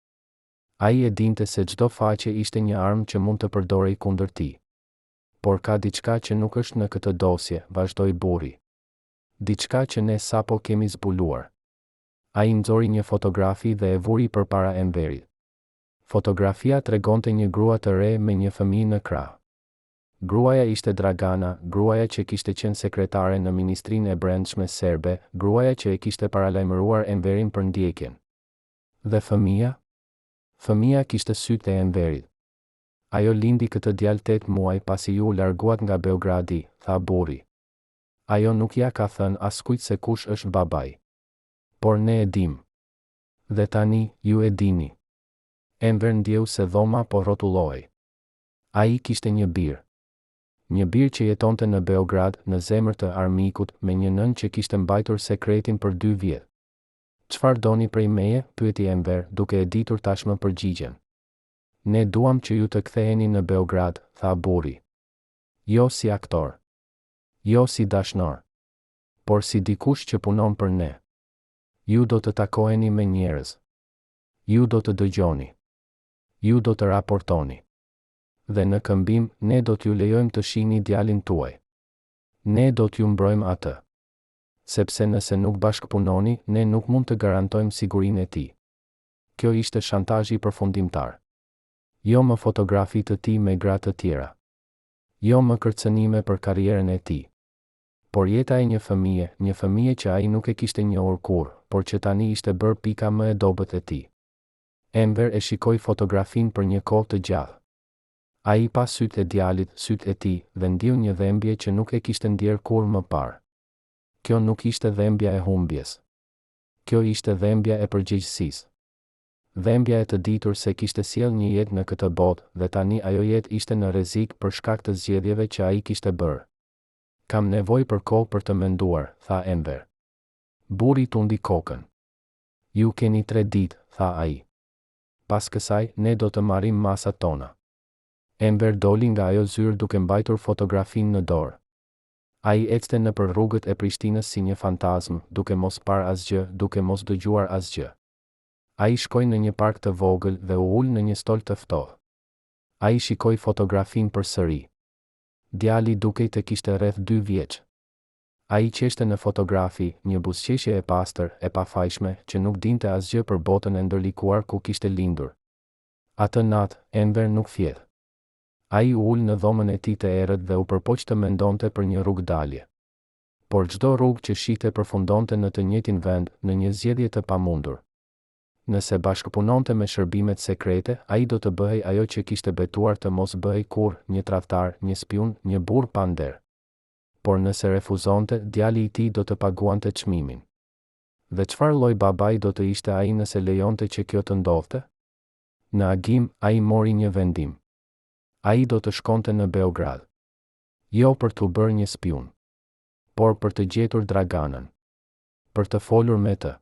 Ai e dinte se çdo faqe ishte një armë që mund të përdorej kundër tij. Por ka diçka që nuk është në këtë dosje, vazhdoi burri. Diçka që ne sapo kemi zbuluar. Ai nxori një fotografi dhe e vuri përpara Enverit. Fotografia tregonte një grua të re me një fëmijë në krah. Gruaja ishte Dragana, gruaja që kishte qenë sekretare në Ministrinë e Brendshme serbe, gruaja që e kishte paralajmëruar Enverin për ndjekjen. Dhe fëmia? Fëmia kishte sytë e Enverit. Ajo lindi këtë djalë 8 muaj pasi ju u larguat nga Beogradi, tha burri. Ajo nuk ja ka thënë askujt se kush është babai. Por ne e dim. Dhe tani, ju e dini. Enver ndjeu se dhoma po rrotullohej. Ai kishte një birë. Një birë që jetonte në Beograd, në zemër të armikut, me një nën që kishte mbajtur sekretin për 2 vjet. Çfarë doni prej meje? Pyeti Enver, duke e ditur tashmë përgjigjen. Ne duam që ju të ktheheni në Beograd, tha burri. Jo si aktor. Jo si dashnor. Por si dikush që punon për ne. Ju do të takoheni me njerëz. Ju do të dëgjoni. Ju do të raportoni. Dhe në këmbim, ne do t'ju lejojmë të shihni djalin tuaj. Ne do t'ju mbrojmë atë. Sepse nëse nuk bashkëpunoni, ne nuk mund të garantojmë sigurinë e tij. Kjo ishte shantazhi përfundimtar. Jo më fotografi të tij me gra të tjera. Jo më kërcënime për karrierën e tij. Por jeta e një fëmije që ai nuk e kishte njohur kurrë, por që tani ishte bërë pika më e dobët e tij. Enver e shikoi fotografinë për një kohë të gjatë. Ai pa sytë e djalit, sytë e tij, dhe ndjeu një dhembje që nuk e kishte ndjer kurrë më parë. Kjo nuk ishte dhembja e humbjes. Kjo ishte dhembja e përgjegjësisë. Dhembja e të ditur se kishte sjell një jetë në këtë botë dhe tani ajo jetë ishte në rrezik për shkak të zgjedhjeve që ai kishte bërë. Kam nevojë për kohë për të menduar, tha Enver. Burri tundi kokën. Ju keni 3 ditë, tha ai. Pas kësaj, ne do të marrim masat tona. Enver doli nga ajo zyrë duke mbajtur fotografinë në dorë. Ai ecte nëpër rrugët e Prishtinës si një fantazm, duke mos parë asgjë, duke mos dëgjuar asgjë. Ai shkoi në një park të vogël dhe u ul në një stol të ftohtë. Ai shikoi fotografinë përsëri. Djali dukej të kishte rreth 2 vjeç. Ai qeshte në fotografi një buzëqeshje e pastër, e pafajshme, që nuk dinte asgjë për botën e ndërlikuar ku kishte lindur. Atë natë, Enver nuk thjedh. Ai u ul në dhomën e tij të errët dhe u përpoq të mendonte për një rrugë dalje. Por çdo rrugë që shihte përfundonte në të njëjtin vend, në një zgjedhje të pamundur. Nëse bashkëpunonte me shërbimet sekrete, ai do të bëhej ajo që kishte betuar të mos bëhej kurrë, një tradhtar, një spiun, një burr pa nder. Por nëse refuzonte, djali I tij do të paguante çmimin. Dhe çfarë lloj babai do të ishte ai nëse lejonte që kjo të ndodhte? Në agim, ai mori një vendim. Ai do të shkonte në Beograd. Jo për t'u bërë një spiun, por për të gjetur Draganën. Për të folur me të.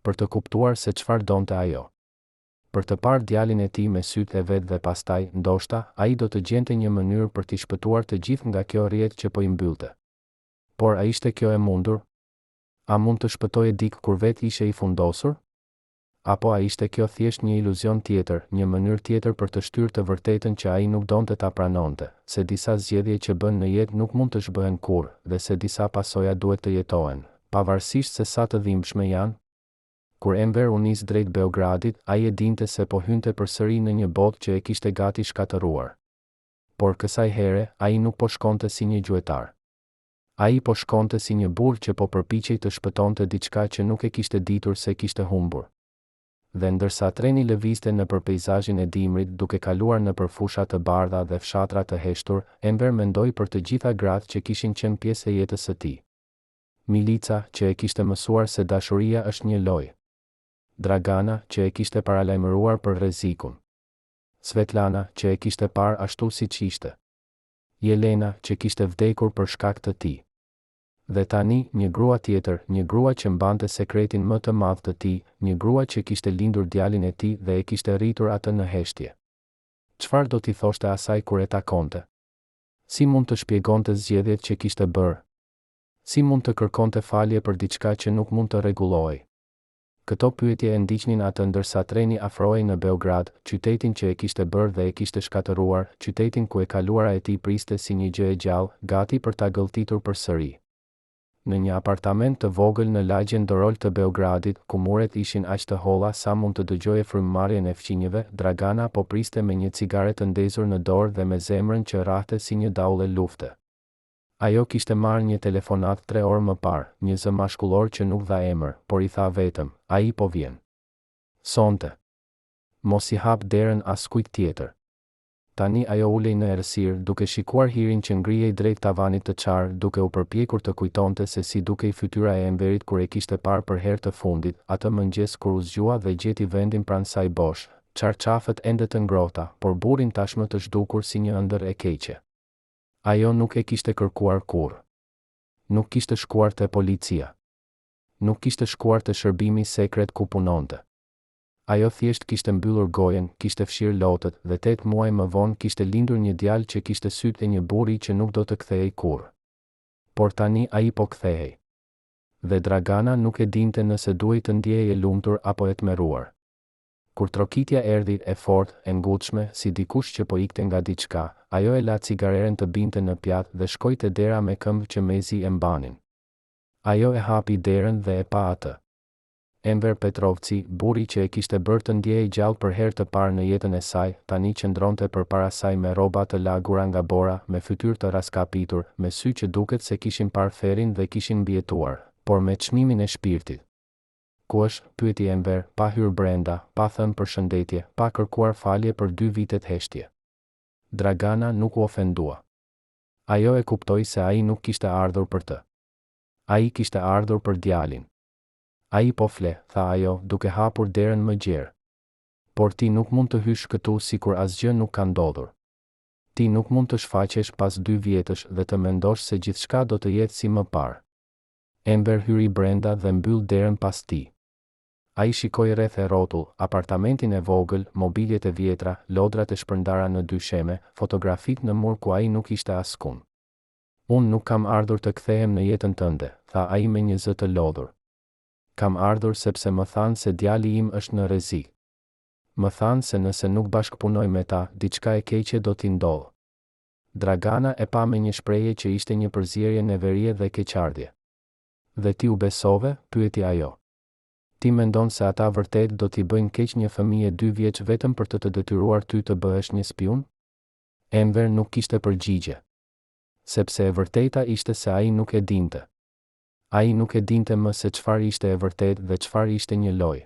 Për të kuptuar se çfarë donte ajo. Për të parë djalin e tij me sytë e vet dhe pastaj, ndoshta, ai do të gjente një mënyrë për t'i shpëtuar të gjithë nga kjo rrjetë që po I mbyllte. Por a ishte kjo e mundur? A mund të shpëtoje dikë kur vetë ishe I fundosur? Apo a ishte kjo thjesht një iluzion tjetër, një mënyrë tjetër për të shtyrë të vërtetën që ai nuk donte ta pranonte, se disa zgjedhje që bën në jetë nuk mund të zhbëhen kurrë, dhe se disa pasoja duhet të jetohen, pavarësisht se sa të dhimbshme janë? Kur Enver u nis drejt Beogradit, ai e dinte se po hynte përsëri në një botë që e kishte gati shkatëruar. Por kësaj here, ai nuk po shkonte si një gjuetar. Ai po shkonte si një burr që po përpiqej të shpëtonte diçka që nuk e kishte ditur se kishte humbur. Dhe ndërsa treni lëvizte nëpër peizazhin e dimrit duke kaluar nëpër fusha të bardha dhe fshatra të heshtur, Enver mendoi për të gjitha gratë që kishin qenë pjesë e jetës së tij. Milica, që e kishte mësuar se dashuria është një lojë. Dragana, që e kishte paralajmëruar për rrezikun. Svetlana, që e kishte parë ashtu siç ishte. Jelena, që kishte vdekur për shkak të tij. Dhe tani, një grua tjetër, një grua që mbante sekretin më të madh të tij, një grua që kishte lindur djalin e tij dhe e kishte rritur atë në heshtje. Çfarë do t'i thoshte asaj kur e takonte? Si mund të shpjegonte zgjedhjet që kishte bërë? Si mund të kërkonte falje për diçka që nuk mund të rregullohej? Këto pyetje e ndiqnin atë ndërsa treni afrohej në Beograd, qytetin që e kishte bërë dhe e kishte shkatëruar, qytetin ku e kaluara e tij priste si një gjë e gjallë, gati për ta gëlltitur përsëri. Në një apartament të vogël në lagjen Dorol të Beogradit, ku muret ishin aq të holla sa mund të dëgjoje frymëmarrjen e fqinjeve, Dragana po priste me një cigare të ndezur në dorë dhe me zemrën që rrahte si një daulle lufte. Ajo kishte marrë një telefonat 3 orë më parë, një zë mashkullor që nuk dha emër, por I tha vetëm, ai po vjen. Sonte. Mos I hap derën askujt tjetër. Tani ajo ulej në errësirë duke shikuar hirin që ngrihej drejt tavanit të qarë, duke u përpjekur të kujtonte se si dukej fytyra e Enverit kur e kishte parë për herë të fundit, atë mëngjes kur u zgjua dhe gjeti vendin pranë saj bosh, çarçafët ende të ngrohta, por burrin tashmë të zhdukur si një ëndër e keqe. Ajo nuk e kishte kërkuar kurrë. Nuk kishte shkuar te policia. Nuk kishte shkuar te shërbimi sekret ku punonte. Ajo thjesht kishte mbyllur gojen, kishte fshirë lotët dhe 8 muaj më vonë kishte lindur një djalë që kishte sytë e një burri që nuk do të kthehej kurrë. Por tani ai po kthehej. Dhe Dragana nuk e dinte nëse duhej të ndjehej e lumtur apo e tmerruar. Kur trokitja erdhi e fortë, e ngutshme, si dikush që po ikte nga diçka, ajo e la cigareren të binte në pjatë dhe shkoi te dera me këmbë që mezi e mbanin. Ajo e hapi derën dhe e pa atë. Enver Petrovci, burri që e kishte bërë të ndjehej gjallë për herë të parë në jetën e saj, tani qëndronte përpara saj me rroba të lagura nga bora, me fytyrë të raskapitur, me sy që duket se kishin parë ferin dhe kishin mbijetuar, por me çmimin e shpirtit. Ku është? Pyeti Enver, pa hyrë brenda, pa thënë përshëndetje, pa kërkuar falje për 2 vitet heshtje. Dragana nuk u ofendua. Ajo e kuptoi se ai nuk kishte ardhur për të. Ai kishte ardhur për djalin. Ai po fle, tha ajo, duke hapur derën më gjerë. Por ti nuk mund të hysh këtu sikur asgjë nuk ka ndodhur. Ti nuk mund të shfaqesh pas 2 vjetësh dhe të mendosh se gjithçka do të jetë si më parë. Enver hyri brenda dhe mbyll derën pas tij. Ai shikoi rreth e rrotull, apartamentin e vogël, mobiljet e vjetra, lodrat e shpërndara në dysheme, fotografit në mur ku ai nuk ishte askund. Unë nuk kam ardhur të kthehem në jetën tënde, tha ai me një zë të lodhur. Kam ardhur sepse më thanë se djali im është në rrezik. Më thanë se nëse nuk bashkëpunoj me ta, diçka e keqe do t'i ndodhë. Dragana e pa me një shprehje që ishte një përzierje neverie dhe keqardhje. Dhe ti u besove, pyeti ajo. Ti mendon se ata vërtet do t'i bëjnë keq një fëmijë 2 vjeç vetëm për të detyruar ty të bëhesh një spion? Enver nuk kishte përgjigje. Sepse e vërteta ishte se ai nuk e dinte. Ai nuk e dinte më se çfarë ishte e vërtet dhe çfarë ishte një lojë.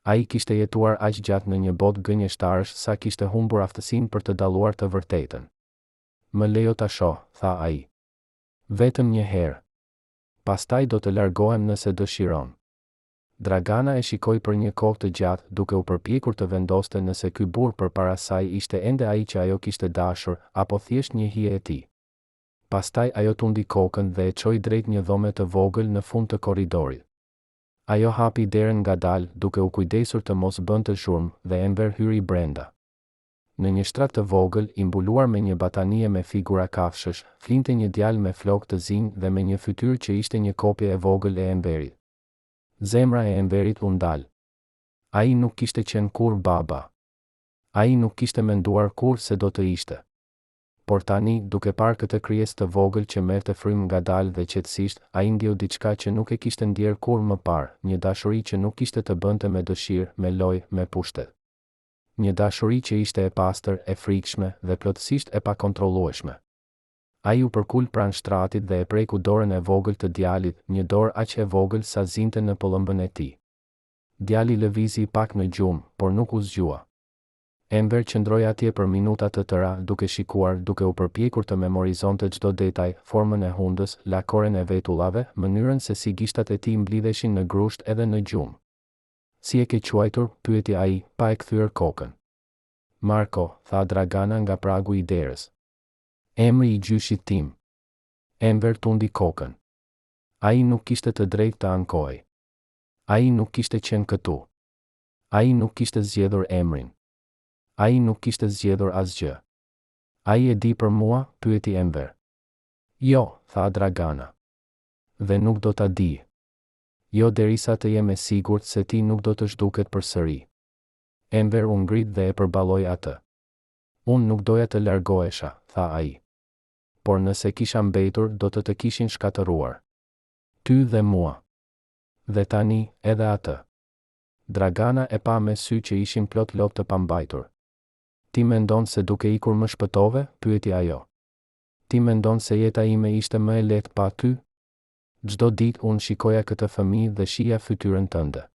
Ai kishte jetuar aq gjatë në një botë gënjeshtarësh sa kishte humbur aftësinë për të dalluar të vërtetën. Më lejo ta shoh, tha ai. Vetëm një herë. Pastaj do të largohem nëse dëshiron. Dragana e shikoi për një kohë të gjatë, duke u përpjekur të vendoste nëse ky burr përpara saj ishte ende ai që ajo kishte dashur, apo thjesht një hije e tij. Pastaj ajo tundi kokën dhe e çoi drejt një dhome të vogël në fund të korridorit. Ajo hapi derën ngadalë, duke u kujdesur të mos bënte zhurmë, dhe Enver hyri brenda. Në një shtrat të vogël, i mbuluar me një batanie me figura kafshësh, flinte një djalë me flokë të zinj dhe me një fytyrë që ishte një kopje e vogël e Enverit. Zemra e Enverit u ndal. Ai nuk kishte qenë kur baba. Ai nuk kishte menduar kur se do të ishte. Por tani, duke parë këtë krijesë të vogël që merrte frym ngadalë dhe qetësisht, ai ndjeu diçka që nuk e kishte ndjer kur më parë, një dashuri që nuk kishte të bënte me dëshirë, me lojë, me pushtet. Një dashuri që ishte e pastër, e frikshme dhe plotësisht e pakontrollueshme. Ai u përkul pranë shtratit dhe e preku dorën e vogël të djalit, një dorë aq e vogël sa zinte në pëllëmbën e tij. Djali lëvizi pak në gjumë, por nuk u zgjua. Enver qëndroi atje për minuta të tëra, duke shikuar, duke u përpjekur të memorizonte çdo detaj, formën e hundës, lakoren e vetullave, mënyrën se si gishtat e tij mblidheshin në grusht edhe në gjumë. Si e ke quajtur, pyeti ai, pa e kthyer kokën. Marko, tha Dragana nga pragu i derës. Emri i gjyshit tim. Enver tundi kokën. Ai nuk kishte të drejtë të ankohej. Ai nuk kishte qenë këtu. Ai nuk kishte zgjedhur emrin. Ai nuk kishte zgjedhur asgjë. Ai e di për mua, pyeti Enver. Jo, tha Dragana. Dhe nuk do ta di. Jo derisa të jem e sigurt se ti nuk do të zhduket përsëri. Enver u ngrit dhe e përballoi atë. Unë nuk doja të largohesha, tha ai. Por nëse kisha mbetur, do të kishin shkatëruar. Ty dhe mua. Dhe tani, edhe atë. Dragana e pa me sy që ishin plot lop të pambajtur. Ti mendon se duke ikur më shpëtove, pyeti ajo. Ti mendon se jeta ime ishte më e lehtë pa ty? Çdo ditë unë shikoja këtë fëmijë dhe shija fytyrën tënde.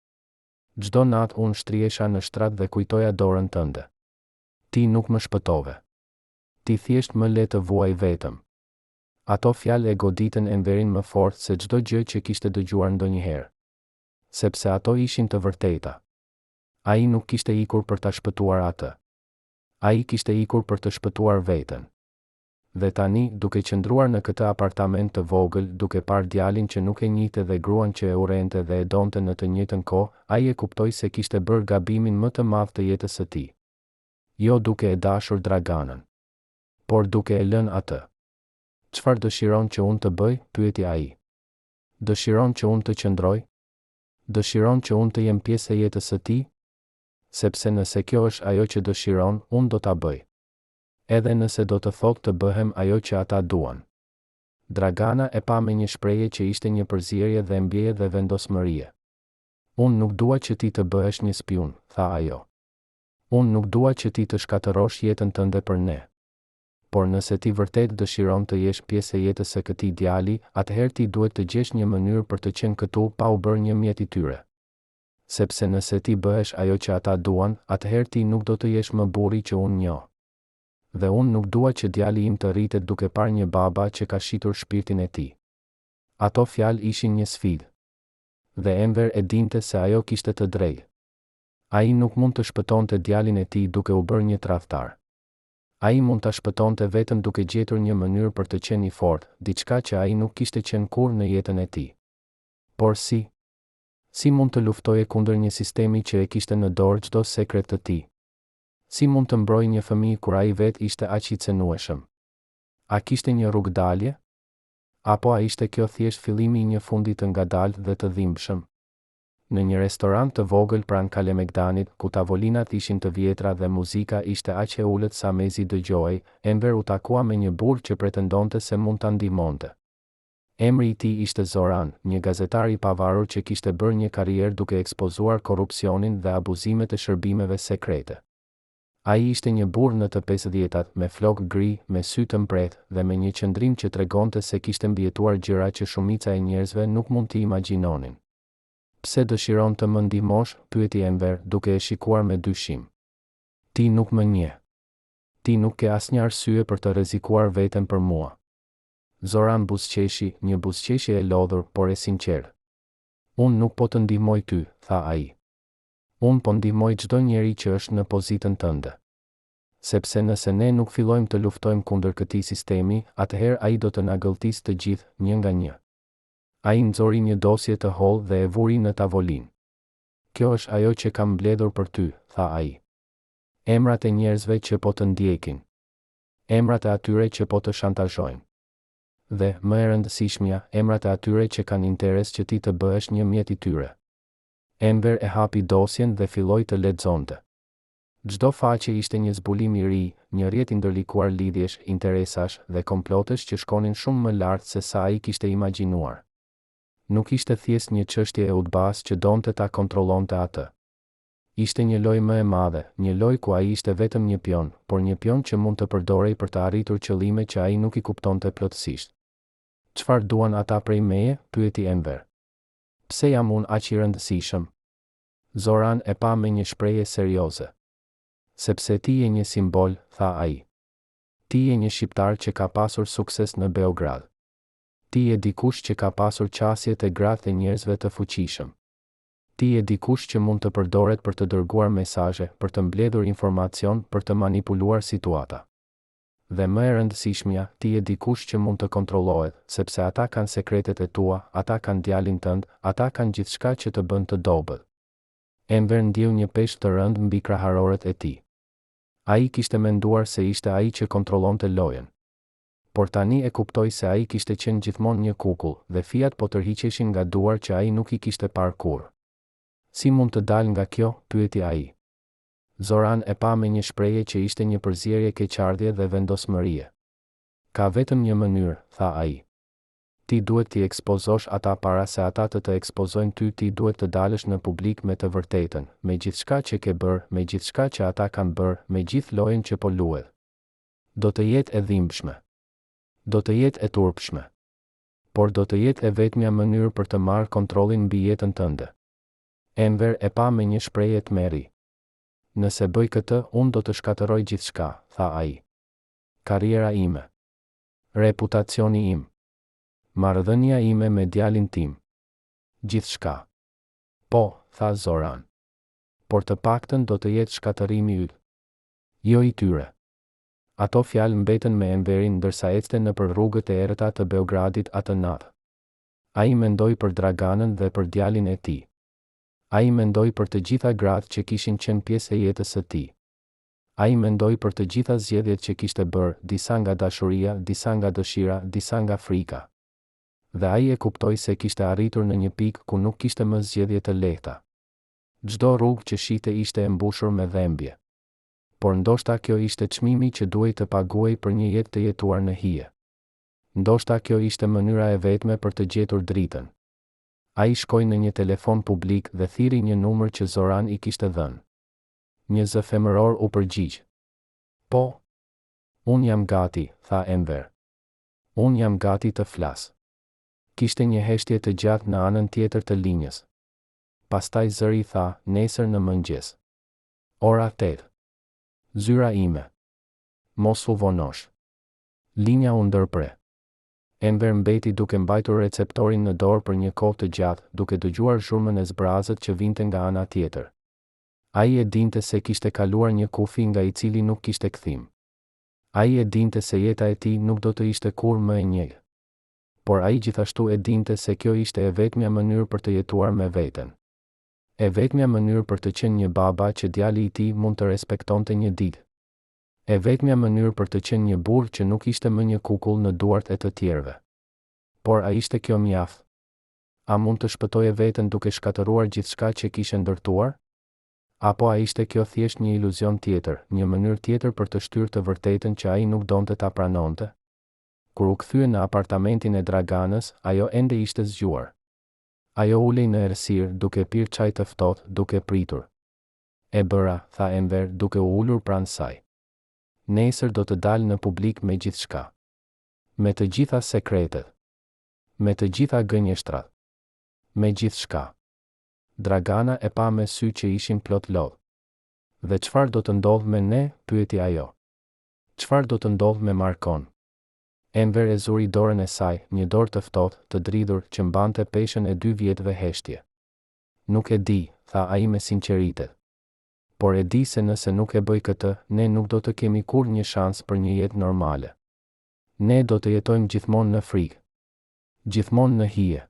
Çdo natë unë shtrihesha në shtrat dhe kujtoja dorën tënde. Ti nuk më shpëtove. Ti thjesht më le të vuaj vetëm. Ato fjalë e goditën Enverin më fort se çdo gjë që kishte dëgjuar ndonjëherë. Sepse ato ishin të vërteta. Ai nuk kishte ikur për ta shpëtuar atë. Ai kishte ikur për të shpëtuar veten. Dhe tani, duke qëndruar në këtë apartament të vogël, duke parë djalin që nuk e njihte dhe gruan që e urrente dhe e donte në të njëjtën kohë, ai e kuptoi se kishte bërë gabimin më të madh të jetës së tij. Jo duke e dashur Draganën, por duke e lënë atë. Çfarë dëshiron që unë të bëj? Pyeti ai. Dëshiron që unë të qëndroj? Dëshiron që unë të jem pjesë e jetës së tij? Sepse nëse kjo është ajo që dëshiron, unë do ta bëj. Edhe nëse do të thotë të bëhem ajo që ata duan. Dragana e pa me një shprehje që ishte një përzierje dhe mbjeje dhe vendosmërie. Unë nuk dua që ti të bëhesh një spion, tha ajo. Unë nuk dua që ti të shkatërosh jetën tënde për ne. Por nëse ti vërtet dëshiron të jesh pjesë e jetës së këtij djali, atëherë ti duhet të gjesh një mënyrë për të qenë këtu pa u bërë një mjet i tyre. Sepse nëse ti bëhesh ajo që ata duan, atëherë ti nuk do të jesh më burri që unë njoh. Dhe unë nuk dua që djali im të rritet duke parë një baba që ka shitur shpirtin e tij. Ato fjalë ishin një sfidë. Dhe Enver e dinte se ajo kishte të drejtë. Ai nuk mund të shpëtonte djalin e tij duke u bërë një tradhtar. Ai mund ta shpëtonte vetëm duke gjetur një mënyrë për të qenë i fortë, diçka që ai nuk kishte qenë kurrë në jetën e tij. Por si? Si mund të luftoje kundër një sistemi që e kishte në dorë çdo sekret të tij? Si mund të mbrojë një fëmijë kur ai vetë ishte aq i cënueshëm? A kishte një rrugë dalje? Apo a ishte kjo thjesht fillimi i një fundi të ngadalë dhe të dhimbshëm? Në një restorant të vogël pranë Kalemegdanit, ku tavolinat ishin të vjetra dhe muzika ishte aq e ulët sa mezi dëgjohej, Enver u takua me një burr që pretendonte se mund ta ndihmonte. Emri i tij ishte Zoran, një gazetar i pavarur që kishte bërë një karrierë duke ekspozuar korrupsionin dhe abuzimet e shërbimeve sekrete. Ai ishte një burr në të 50-tat, me flokë gri, me sy të mprehtë dhe me një qëndrim që tregonte se kishte mbijetuar gjëra që shumica e njerëzve nuk mund t'i imagjinonin. Pse dëshiron të më ndihmosh? Pyeti Enver, duke e shikuar me dyshim. Ti nuk më njeh. Ti nuk ke asnjë arsye për të rrezikuar veten për mua. Zoran buzëqeshi, një buzëqeshje e lodhur, por e sinqertë. Unë nuk po të ndihmoj ty, tha ai. Unë po ndihmoj çdo njeri që është në pozitën tënde. Sepse nëse ne nuk fillojmë të luftojmë kundër këtij sistemi, atëherë ai do të na gëlltisë të gjithë, një nga një. Ai nxori një dosje të hollë dhe e vuri në tavolinë. Kjo është ajo që kam mbledhur për ty, tha ai. Emrat e njerëzve që po të ndjekin. Emrat e atyre që po të shantazhojnë. Dhe, më e rëndësishmja, emrat e atyre që kanë interes që ti të bëhesh një mjet i tyre. Enver e hapi dosjen dhe filloi të lexonte. Çdo faqe ishte një zbulim i ri, një rrjet i ndërlikuar lidhjesh, interesash dhe komplotesh që shkonin shumë më lart se sa ai kishte imagjinuar. Nuk ishte thjesht një çështje e udbas që donte ta kontrollonte atë. Ishte një lojë më e madhe, një lojë ku ai ishte vetëm një pion, por një pion që mund të përdorej për të arritur qëllime që ai nuk i kuptonte plotësisht. Çfarë duan ata prej meje? Pyeti Enver. Pse jam unë aq i rëndësishëm? Zoran e pa me një shprehje serioze. Sepse ti je një simbol, tha ai. Ti je një shqiptar që ka pasur sukses në Beograd. Ti je dikush që ka pasur qasjet e gratë e njerëzve të fuqishëm. Ti je dikush që mund të përdoret për të dërguar mesazhe, për të mbledhur informacion, për të manipuluar situata. Dhe më e rëndësishmja, ti je dikush që mund të kontrollohet, sepse ata kanë sekretet e tua, ata kanë djalin tënd, ata kanë gjithçka që të bën të dobët. Enver ndjeu një peshë të rëndë mbi kraharorët e tij. Ai kishte menduar se ishte ai që kontrollonte lojën. Por tani e kuptoi se ai kishte qenë gjithmonë një kukull dhe fijat po tërhiqeshin nga duar që ai nuk i kishte parë kurrë. Si mund të dal nga kjo? Pyeti ai. Zoran e pa me një shprehje që ishte një përzierje keqardhje dhe vendosmërie. Ka vetëm një mënyrë, tha ai. Ti duhet t'i ekspozosh ata para se ata të ekspozojnë ty, ti duhet të dalësh në publik me të vërtetën, me gjithçka që ke bërë, me gjithçka që ata kanë bërë, me gjithë lojën që po luhet. Do të jetë e dhimbshme. Do të jetë e turpshme. Por do të jetë e vetmja mënyrë për të marrë kontrollin mbi jetën tënde. Enver e pa me një shprehje tmerri. Nëse bëj këtë, unë do të shkatërroj gjithçka, tha ai. Karriera ime. Reputacioni im. Marrëdhënia ime me djalin tim. Gjithçka. Po, tha Zoran. Por të paktën do të jetë shkatërrimi yt. Jo i tyre. Ato fjalë mbetën me Enverin ndërsa ecte nëpër rrugët e errëta të Beogradit atë natë. Ai mendoi për Draganën dhe për djalin e tij. Ai mendoi për të gjitha gratë që kishin qenë pjesë e jetës së tij. Ai mendoi për të gjitha zgjedhjet që kishte bërë, disa nga dashuria, disa nga dëshira, disa nga frika. Dhe ai e kuptoi se kishte arritur në një pikë ku nuk kishte më zgjedhje të lehta. Çdo rrugë që shihte ishte e mbushur me dhembje. Por ndoshta kjo ishte çmimi që duhej të paguaj për një jetë të jetuar në hije. Ndoshta kjo ishte mënyra e vetme për të gjetur dritën. Ai shkoi në një telefon publik dhe thiri një numër që Zoran i kishte dhënë. Një zë femëror u përgjigj. Po. Unë jam gati, tha Enver. Unë jam gati të flas. Kishte një heshtje të gjatë në anën tjetër të linjës. Pastaj zëri tha, nesër në mëngjes. Ora 8. Zyra ime. Mos u vonosh. Linja u ndërpre. Enver mbeti duke mbajtur receptorin në dorë për një kohë të gjatë, duke dëgjuar zhurmën e zbrazët që vinte nga ana tjetër. Ai e dinte se kishte kaluar një kufi nga i cili nuk kishte kthim. Ai e dinte se jeta e tij nuk do të ishte kurrë më e njëjtë. Por ai gjithashtu e dinte se kjo ishte e vetmja mënyrë për të jetuar me veten. E vetmja mënyrë për të qenë një baba që djali i tij mund të respektonte një ditë. E vetmja mënyrë për të qenë një burr që nuk ishte më një kukull në duart e të tjerëve. Por a ishte kjo mjaft? A mund të shpëtoje veten duke shkatëruar gjithçka që kishte ndërtuar? Apo a ishte kjo thjesht një iluzion tjetër, një mënyrë tjetër për të shtyrë të vërtetën që ai nuk donte ta pranonte? Kur u kthye në apartamentin e Draganës, ajo ende ishte zgjuar. Ajo ulej në errësirë duke pirë çaj të ftohtë, duke pritur. E bëra, tha Enver duke u ulur pranë saj. Nesër do të dalë në publik me gjithçka. Me të gjitha sekretet. Me të gjitha gënjeshtrat. Me gjithçka. Dragana e pa me sy që ishin plot lodh. Dhe çfarë do të ndodhë me ne, pyeti ajo. Çfarë do të ndodhë me Markon? Enver e zuri dorën e saj, një dorë të ftohtë, të dridhur, që mbante peshën e 2 vjetëve heshtje. Nuk e di, tha ai me sinqeritet. Por e di se nëse nuk e bëj këtë, ne nuk do të kemi kur një shans për një jetë normale. Ne do të jetojmë gjithmonë në frikë. Gjithmonë në hije.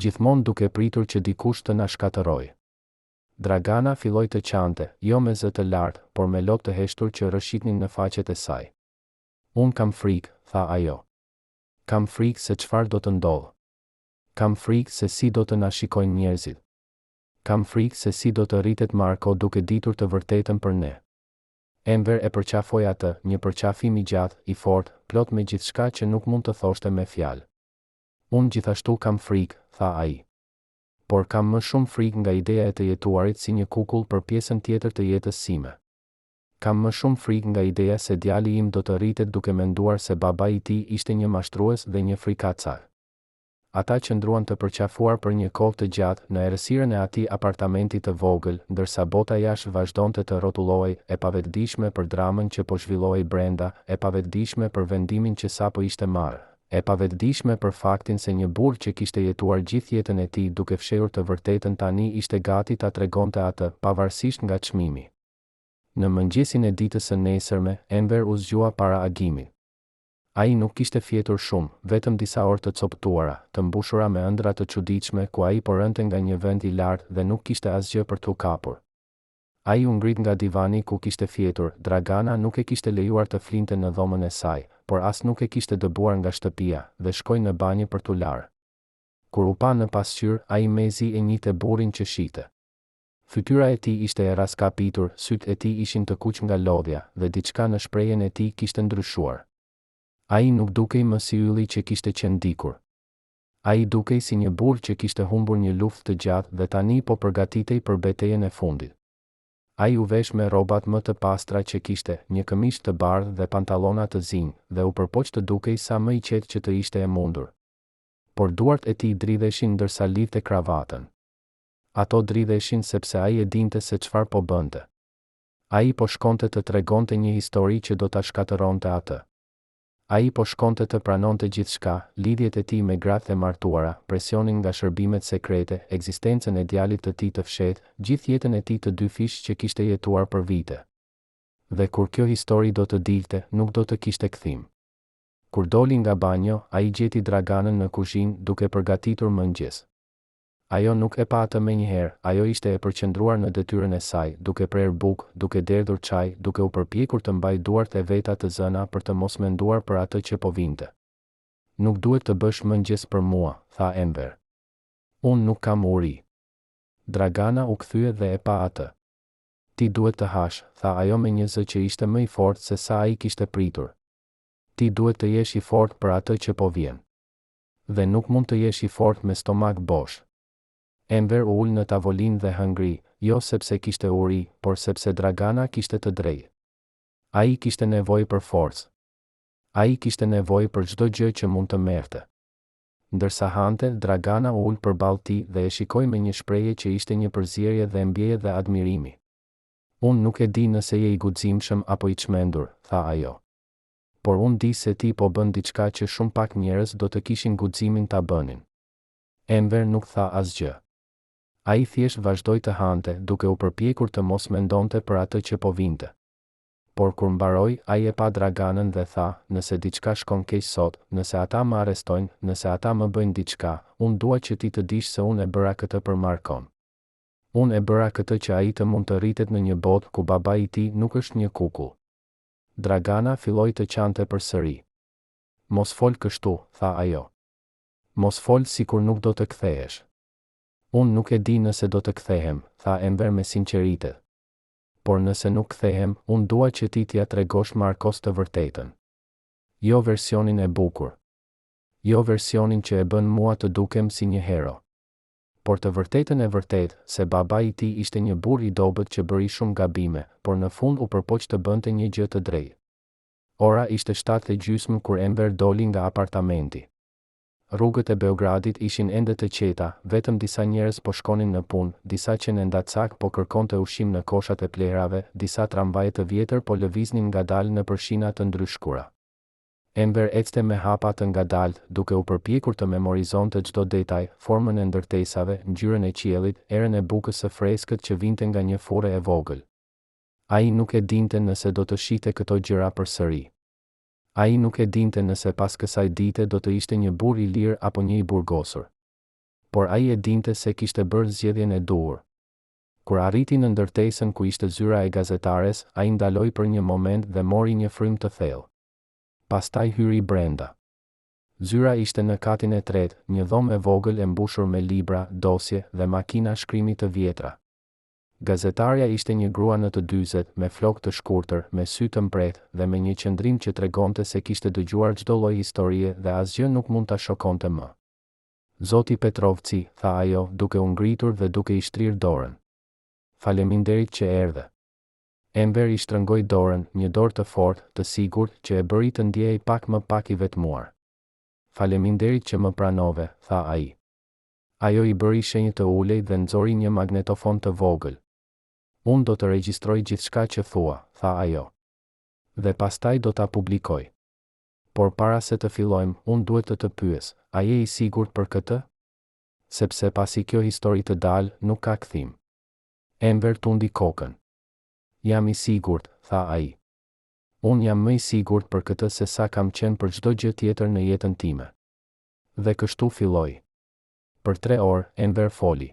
Gjithmonë duke pritur që dikush të na shkatërrojë. Dragana filloi të qante, jo me zë të lartë, por me lopë të heshtur që rrëshitnin në faqet e saj. Unë kam frikë, tha ajo. Kam frikë se çfarë do të ndodhë. Kam frikë se si do të na shikojnë njerëzit. Kam frikë se si do të rritet Marko duke ditur të vërtetën për ne. Enver e përqafoi atë, një përqafim i gjatë, i fortë, plot me gjithçka që nuk mund të thoshte me fjalë. Unë gjithashtu kam frikë, tha ai. Por kam më shumë frikë nga ideja e të jetuarit si një kukull për pjesën tjetër të jetës sime. Kam më shumë frikë nga ideja se djali im do të rritet duke menduar se babai i tij ishte një mashtrues dhe një frikacak. Ata qëndruan të përqafuar për një kohë të gjatë në errësirën e atij apartamenti të vogël, ndërsa bota jashtë vazhdonte të rrotullohej, e pavetëdijshme për dramën që po zhvillohej brenda, e pavetëdijshme për vendimin që sapo ishte marrë, e pavetëdijshme për faktin se një burr që kishte jetuar gjithë jetën e tij duke fshehur të vërtetën tani ishte gati ta tregonte atë, pavarësisht nga çmimi. Në mëngjesin e ditës së nesërme, Enver u zgjua para agimit. Ai nuk kishte fjetur shumë, vetëm disa orë të coptuara, të mbushura me ëndra të çuditshme ku ai po rënte nga një vend i lartë dhe nuk kishte asgjë për t'u kapur. Ai u ngrit nga divani ku kishte fjetur, Dragana nuk e kishte lejuar të flinte në dhomën e saj, por as nuk e kishte dëbuar nga shtëpia, dhe shkoi në banjë për t'u larë. Kur u pa në pasqyrë, ai mezi e njihte burrin që shite. Fytyra e tij ishte e raskapitur, sytë e tij ishin të kuq nga lodhja, dhe diçka në shprehjen e tij kishte ndryshuar. Ai nuk dukej më si ylli që kishte qenë dikur. Ai dukej si një burr që kishte humbur një luftë të gjatë dhe tani po përgatitej për betejën e fundit. Ai u vesh me rrobat më të pastra që kishte, një këmishë të bardhë dhe pantallona të zinj, dhe u përpoq të dukej sa më i qetë që të ishte e mundur. Por duart e tij dridheshin ndërsa lidhte kravatën. Ato dridheshin sepse ai e dinte se çfarë po bënte. Ai po shkonte të tregonte një histori që do ta shkatëronte atë. Ai po shkonte të pranonte gjithçka, lidhjet e tij me gratë e martuara, presionin nga shërbimet sekrete, ekzistencën e djalit të tij të fshehtë, gjithë jetën e tij të dyfish që kishte jetuar për vite. Dhe kur kjo histori do të dilte, nuk do të kishte kthim. Kur doli nga banjo, ai gjeti Draganën në kuzhinë duke përgatitur mëngjes. Ajo nuk e pa atë menjëherë, ajo ishte e përqendruar në detyrën e saj, duke prerë bukë, duke derdhur çaj, duke u përpjekur të mbajë duart e veta të zëna për të mos menduar për atë që po vinte. Nuk duhet të bësh mëngjes për mua, tha Enver. Unë nuk kam uri. Dragana u kthye dhe e pa atë. Ti duhet të hash, tha ajo me një zë që ishte më i fortë se sa ai kishte pritur. Ti duhet të jesh i fortë për atë që po vjen. Dhe nuk mund të jesh i fortë me stomak bosh. Enver u ul në tavolinë dhe hëngri, jo sepse kishte uri, por sepse Dragana kishte të drejtë. Ai kishte nevojë për forcë. Ai kishte nevojë për çdo gjë që mund të merrte. Ndërsa hante, Dragana u ul përballë tij dhe e shikoi me një shprehje që ishte një përzierje dhe mbjeje dhe admirimi. Unë nuk e di nëse je i guximshëm apo i çmendur, tha ajo. Por unë di se ti po bën diçka që shumë pak njerëz do të kishin guximin ta bënin. Enver nuk tha asgjë. Ai thjesht vazhdoi të hante, duke u përpjekur të mos mendonte për atë që po vinte. Por kur mbaroi, ai e pa Draganën dhe tha, nëse diçka shkon keq sot, nëse ata më arrestojnë, nëse ata më bëjnë diçka, unë dua që ti të dish se unë e bëra këtë për Markon. Unë e bëra këtë që ai të mund të rritet në një botë ku baba I tij nuk është një kukull. Dragana filloi të qante përsëri. Mos fol kështu, tha ajo. Mos fol sikur nuk do të kthehesh. Unë nuk e di nëse do të kthehem, tha Ember me sinqeritet. Por nëse nuk kthehem, unë dua që ti t'ia tregosh Markos të vërtetën. Jo versionin e bukur. Jo versionin që e bën mua të dukem si një hero. Por të vërtetën e vërtet, se baba I tij ishte një burr I dobët që bëri shumë gabime, por në fund u përpoq të bënte një gjë të drejtë. Ora ishte 7:30 kur Ember doli nga apartamenti. Rrugët e Beogradit ishin ende të qeta, vetëm disa njerëz po shkonin në punë, disa që në ndacak po kërkonte ushqim në koshat e plerave, disa tramvaje të vjetër po lëviznin ngadalë në përshina të ndryshkura. Ember ecte me hapa të ngadalt, duke u përpjekur të memorizonte çdo detaj, formën e ndërtesave, ngjyrën e qiellit, erën e bukës së freskët që vinte nga një fure e vogël. Ai nuk e dinte nëse do të shihte këto gjëra përsëri. Ai nuk e dinte nëse pas kësaj dite do të ishte një burr I lirë apo një I burgosur. Por ai e dinte se kishte bërë zgjedhjen e duhur. Kur arriti në ndërtesën ku ishte zyra e gazetares, ai ndaloi për një moment dhe mori një frymë të thellë. Pastaj hyri brenda. Zyra ishte në katin e tretë, një dhomë e vogël e mbushur me libra, dosje dhe makina shkrimi të vjetra. Gazetarja ishte një grua në të 40, me flokë të shkurtër, me sy të mbret dhe me një qëndrim që tregonte se kishte dëgjuar çdo lloj historie dhe asgjë nuk mund ta shokonte më. Zoti Petrovci, tha ajo, duke u ngritur dhe duke I shtrirë dorën. Faleminderit që erdhe. Ember I shtrëngoi dorën, një dorë të fortë, të sigurt, që e bëri të ndjehej pak I vetmuar. Faleminderit që më pranove, tha ai. Ajo I bëri shenjë të ulej dhe nxori një magnetofon të vogël. Unë do të regjistroj gjithçka që thua, tha ajo. Dhe pastaj do ta publikoj. Por para se të fillojmë, unë duhet të pyes, a je I sigurt për këtë? Sepse pasi kjo histori të dalë, nuk ka kthim. Ember tundi kokën. Jam I sigurt, tha ai. Unë jam më I sigurt për këtë se sa kam qenë për çdo gjë tjetër në jetën time. Dhe kështu filloi. Për 3 orë, Ember foli.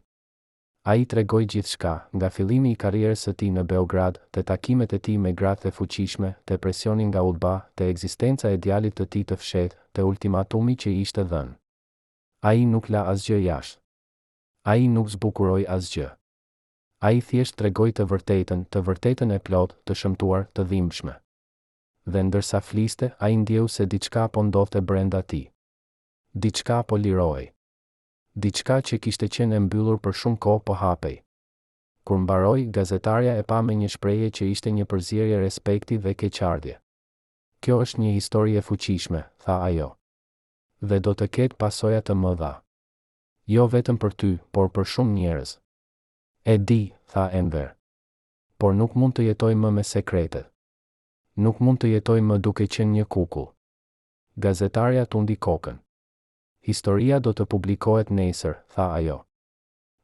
Ai tregoi gjithçka, nga fillimi I karrierës së tij në Beograd, te takimet e tij me gratë e fuqishme, te presioni nga ULBA, te ekzistenca e djalit të tij të fshehtë, te ultimatumi që I ishte dhënë. Ai nuk la asgjë jashtë. Ai nuk zbukuroi asgjë. Ai thjesht tregoi të vërtetën e plotë, të shëmtuar, të dhimbshme. Dhe ndërsa fliste, ai ndjeu se diçka po ndodhte brenda tij. Diçka po lirohej. Diçka që kishte qenë e mbyllur për shumë kohë po hapej. Kur mbaroi, gazetarja e pa me një shprehje që ishte një përzierje respekti dhe keqardhje. Kjo është një histori e fuqishme, tha ajo. Dhe do të ketë pasoja të mëdha. Jo vetëm për ty, por për shumë njerëz. E di, tha Ember. Por nuk mund të jetoj më me sekretet. Nuk mund të jetoj më duke qenë një kukull. Gazetarja tundi kokën. Historia do të publikohet nesër, tha ajo.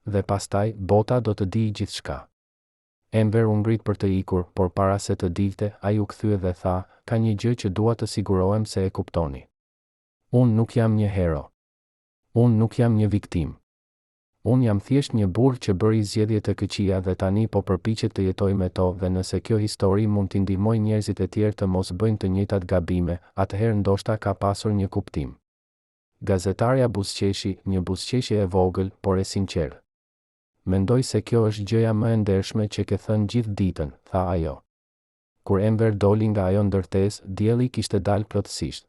Dhe pastaj, bota do të dijë gjithçka. Ember u ngrit për të ikur, por para se të dilte, ai u kthye dhe tha, ka një gjë që dua të sigurohem se e kuptoni. Unë nuk jam një hero. Unë nuk jam një viktim. Unë jam thjesht një burr që bëri zgjedhje të këqija dhe tani po përpiqet të jetoj me to dhe nëse kjo histori mund t'i ndihmojë njerëzit e tjerë të mos bëjnë të njëjtat gabime, atëherë ndoshta ka pasur një kuptim. Gazetarja buzëqeshi, një buzëqeshje e vogël, por e sinqertë. Mendoj se kjo është gjëja më e ndershme që ke thënë gjithë ditën, tha ajo. Kur Ember doli nga ajo ndërtesë, dielli kishte dalë plotësisht.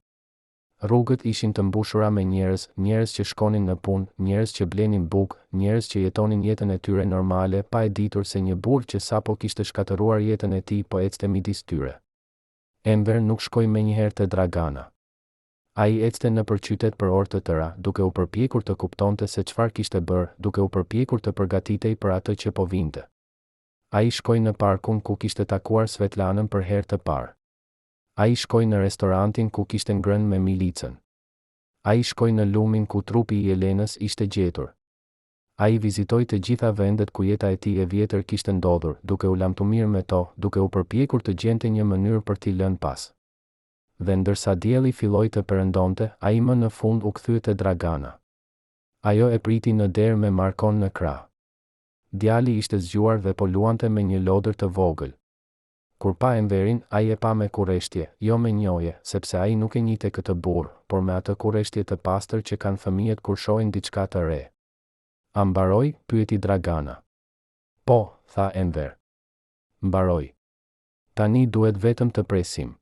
Rrugët ishin të mbushura me njerëz që shkonin në punë, njerëz që blenin bukë, njerëz që jetonin jetën e tyre normale, pa e ditur se një burr që sapo kishte shkatëruar jetën e tij po ecte midis tyre. Ember nuk shkoi menjëherë te Dragana. Ai ecte nëpër qytet për orë të tëra, duke u përpjekur të kuptonte se çfarë kishte bërë, duke u përpjekur të përgatitej për atë që po vinte. Ai shkoi në parkun ku kishte takuar Svetlanën për herë të parë. Ai shkoi në restorantin ku kishte ngrënë me milicën. Ai shkoi në lumin ku trupi I Elenës ishte gjetur. Ai vizitoi të gjitha vendet ku jeta e tij e vjetër kishte ndodhur, duke u lamtumir me to, duke u përpjekur të gjente një mënyrë për t'i lënë pas. Dhe ndërsa dielli filloi të perëndonte, ai më në fund u kthye te Dragana. Ajo e priti në derë me Markon në krah. Djali ishte zgjuar dhe po luante me një lodër të vogël. Kur pa Enverin, ai e pa me kurreshtje, jo me njohje, sepse ai nuk e njihte këtë burr, por me atë kurreshtje të pastër që kanë fëmijët kur shohin diçka të re. A mbaroi? Pyeti Dragana. Po, tha Enver. Mbaroi. Tani duhet vetëm të presim.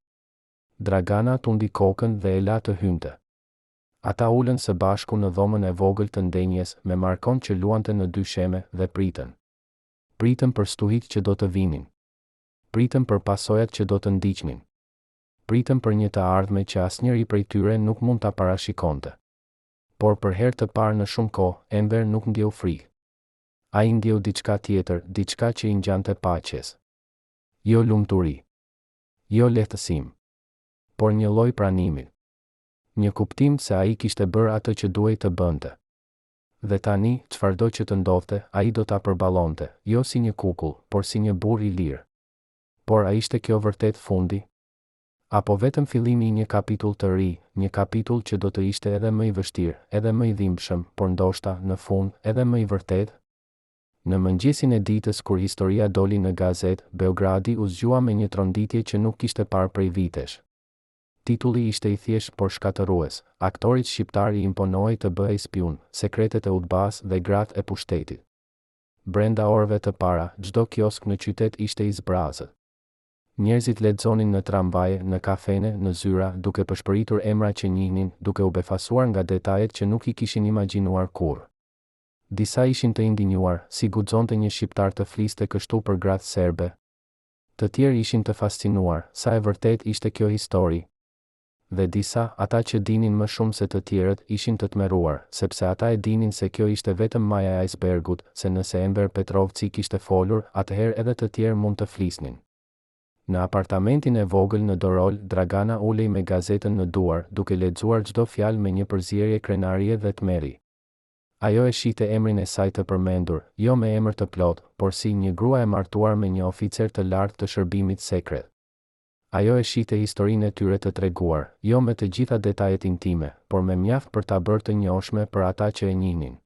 Dragana tundi kokën dhe e la të hynte. Ata ulën së bashku në dhomën e vogël të ndenjes me Markon që luante në dy sheme dhe pritën. Pritën për stuhit që do të vinin. Pritën për pasojat që do të ndiqnin. Pritën për një të ardhme që asnjëri prej tyre nuk mund ta parashikonte. Por për herë të parë në shumë kohë, Enver nuk ndjeu frikë. Ai ndjeu diçka tjetër, diçka që i ngjante paqes. Jo lumturi. Jo lehtësim. Por një lloj pranimi. Një kuptim se ai kishte bërë atë që duhej të bënte. Dhe tani, çfarëdo që të ndodhte, ai do ta përballonte, jo si një kukull, por si një burr i lirë. Por a ishte kjo vërtet fundi? Apo vetëm fillimi i një kapitull të ri, një kapitull që do të ishte edhe më i vështirë, edhe më i dhimbshëm, por ndoshta, në fund, edhe më i vërtet? Në mëngjesin e ditës kur historia doli në gazetë, Beogradi u zgjua me një tronditje që nuk kishte parë prej vitesh. Titulli ishte i thjeshtë por shkatërues. Aktorit shqiptar i imponohej të bëhej spiun, sekretet e udbas dhe gratë e pushtetit. Brenda orëve të para, çdo kiosk në qytet ishte i zbrazët. Njerëzit lexonin në tramvaje, në kafene, në zyra, duke përshpëritur emra që njihnin, duke u befasuar nga detajet që nuk i kishin imagjinuar kurrë. Disa ishin të indinjuar, si guxonte një shqiptar të fliste kështu për gratë serbe. Të tjerë ishin të fascinuar, sa e vërtet ishte kjo histori. Dhe disa, ata që dinin më shumë se të tjerët, ishin të tmerruar, sepse ata e dinin se kjo ishte vetëm maja e icebergut, se nëse Enver Petrovci kishte folur, atëherë edhe të tjerë mund të flisnin. Në apartamentin e vogël në Dorol, Dragana ulej me gazetën në duar, duke lexuar çdo fjalë me një përzierje krenarie dhe tmerri. Ajo e shihte emrin e saj të përmendur, jo me emër të plot, por si një grua e martuar me një oficer të lartë të shërbimit sekret. Ajo e shihte historinë e tyre të treguar, jo me të gjitha detajet intime, por me mjaft për ta bërë të njohshme për ata që e njihnin.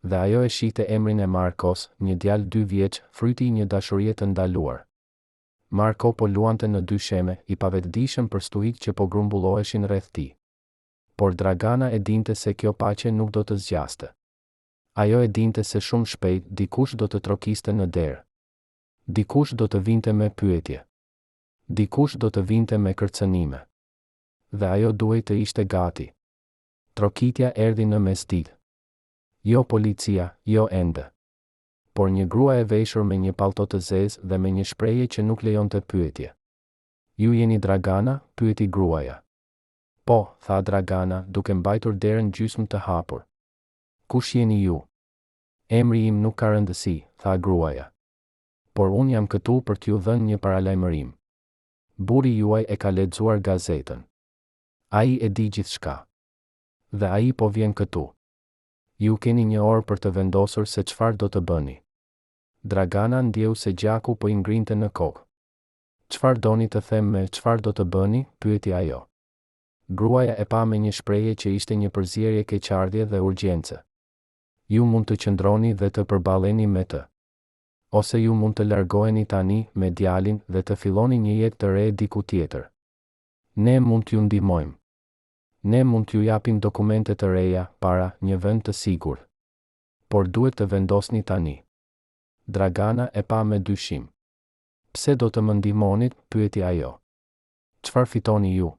Dhe ajo e shihte emrin e Markos, një djalë 2 vjeç, fryti i një dashurie të ndaluar. Marko po luante në dy sheme, i pavetëdijshëm për stuhit që po grumbulloheshin rreth tij. Por Dragana e dinte se kjo paqe nuk do të zgjaste. Ajo e dinte se shumë shpejt dikush do të trokiste në derë. Dikush do të vinte me pyetje. Dikush do të vinte me kërcënime. Dhe ajo duhej të ishte gati. Trokitja erdhi në mesditë. Jo policia, jo ende. Por një grua e veshur me një pallto të zezë dhe me një shprehje që nuk lejonte pyetje. Ju jeni Dragana? Pyeti gruaja. Po, tha Dragana, duke mbajtur derën gjysmë të hapur. Kush jeni ju? Emri im nuk ka rëndësi, tha gruaja. Por unë jam këtu për t'ju dhënë një paralajmërim. Burri juaj e ka lexuar gazetën. Ai e di gjithçka. Dhe ai po vjen këtu. Ju keni një orë për të vendosur se çfarë do të bëni. Dragana ndjeu se gjaku po i ngrinte në kokë. Çfarë doni të them me çfarë do të bëni? Pyeti ajo. Gruaja e pa me një shprehje që ishte një përzierje keqardhje dhe urgjence. Ju mund të qëndroni dhe të përballeni me të. Ose ju mund të largoheni tani me djalin dhe të filloni një jetë të re diku tjetër. Ne mund t'ju ndihmojmë. Ne mund t'ju japim dokumente të reja, para, një vend të sigurt. Por duhet të vendosni tani. Dragana e pa me dyshim. Pse do të më ndihmonit? Pyeti ajo. Çfarë fitoni ju?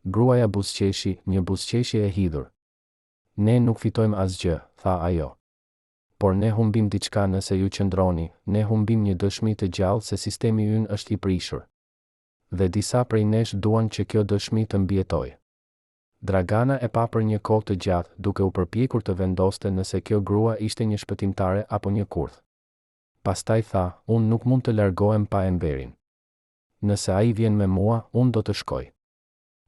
Gruaja buzëqeshi, një buzëqeshje e hidhur. Ne nuk fitojmë asgjë, tha ajo. Por ne humbim diçka nëse ju qëndroni, ne humbim një dëshmi të gjallë se sistemi ynë është i prishur. Dhe disa prej nesh duan që kjo dëshmi të mbietojë. Dragana e pa për një kohë të gjatë, duke u përpjekur të vendoste nëse kjo grua ishte një shpëtimtare apo një kurth. Pastaj tha, unë nuk mund të largohem pa Enverin. Nëse ai vjen me mua, unë do të shkoj.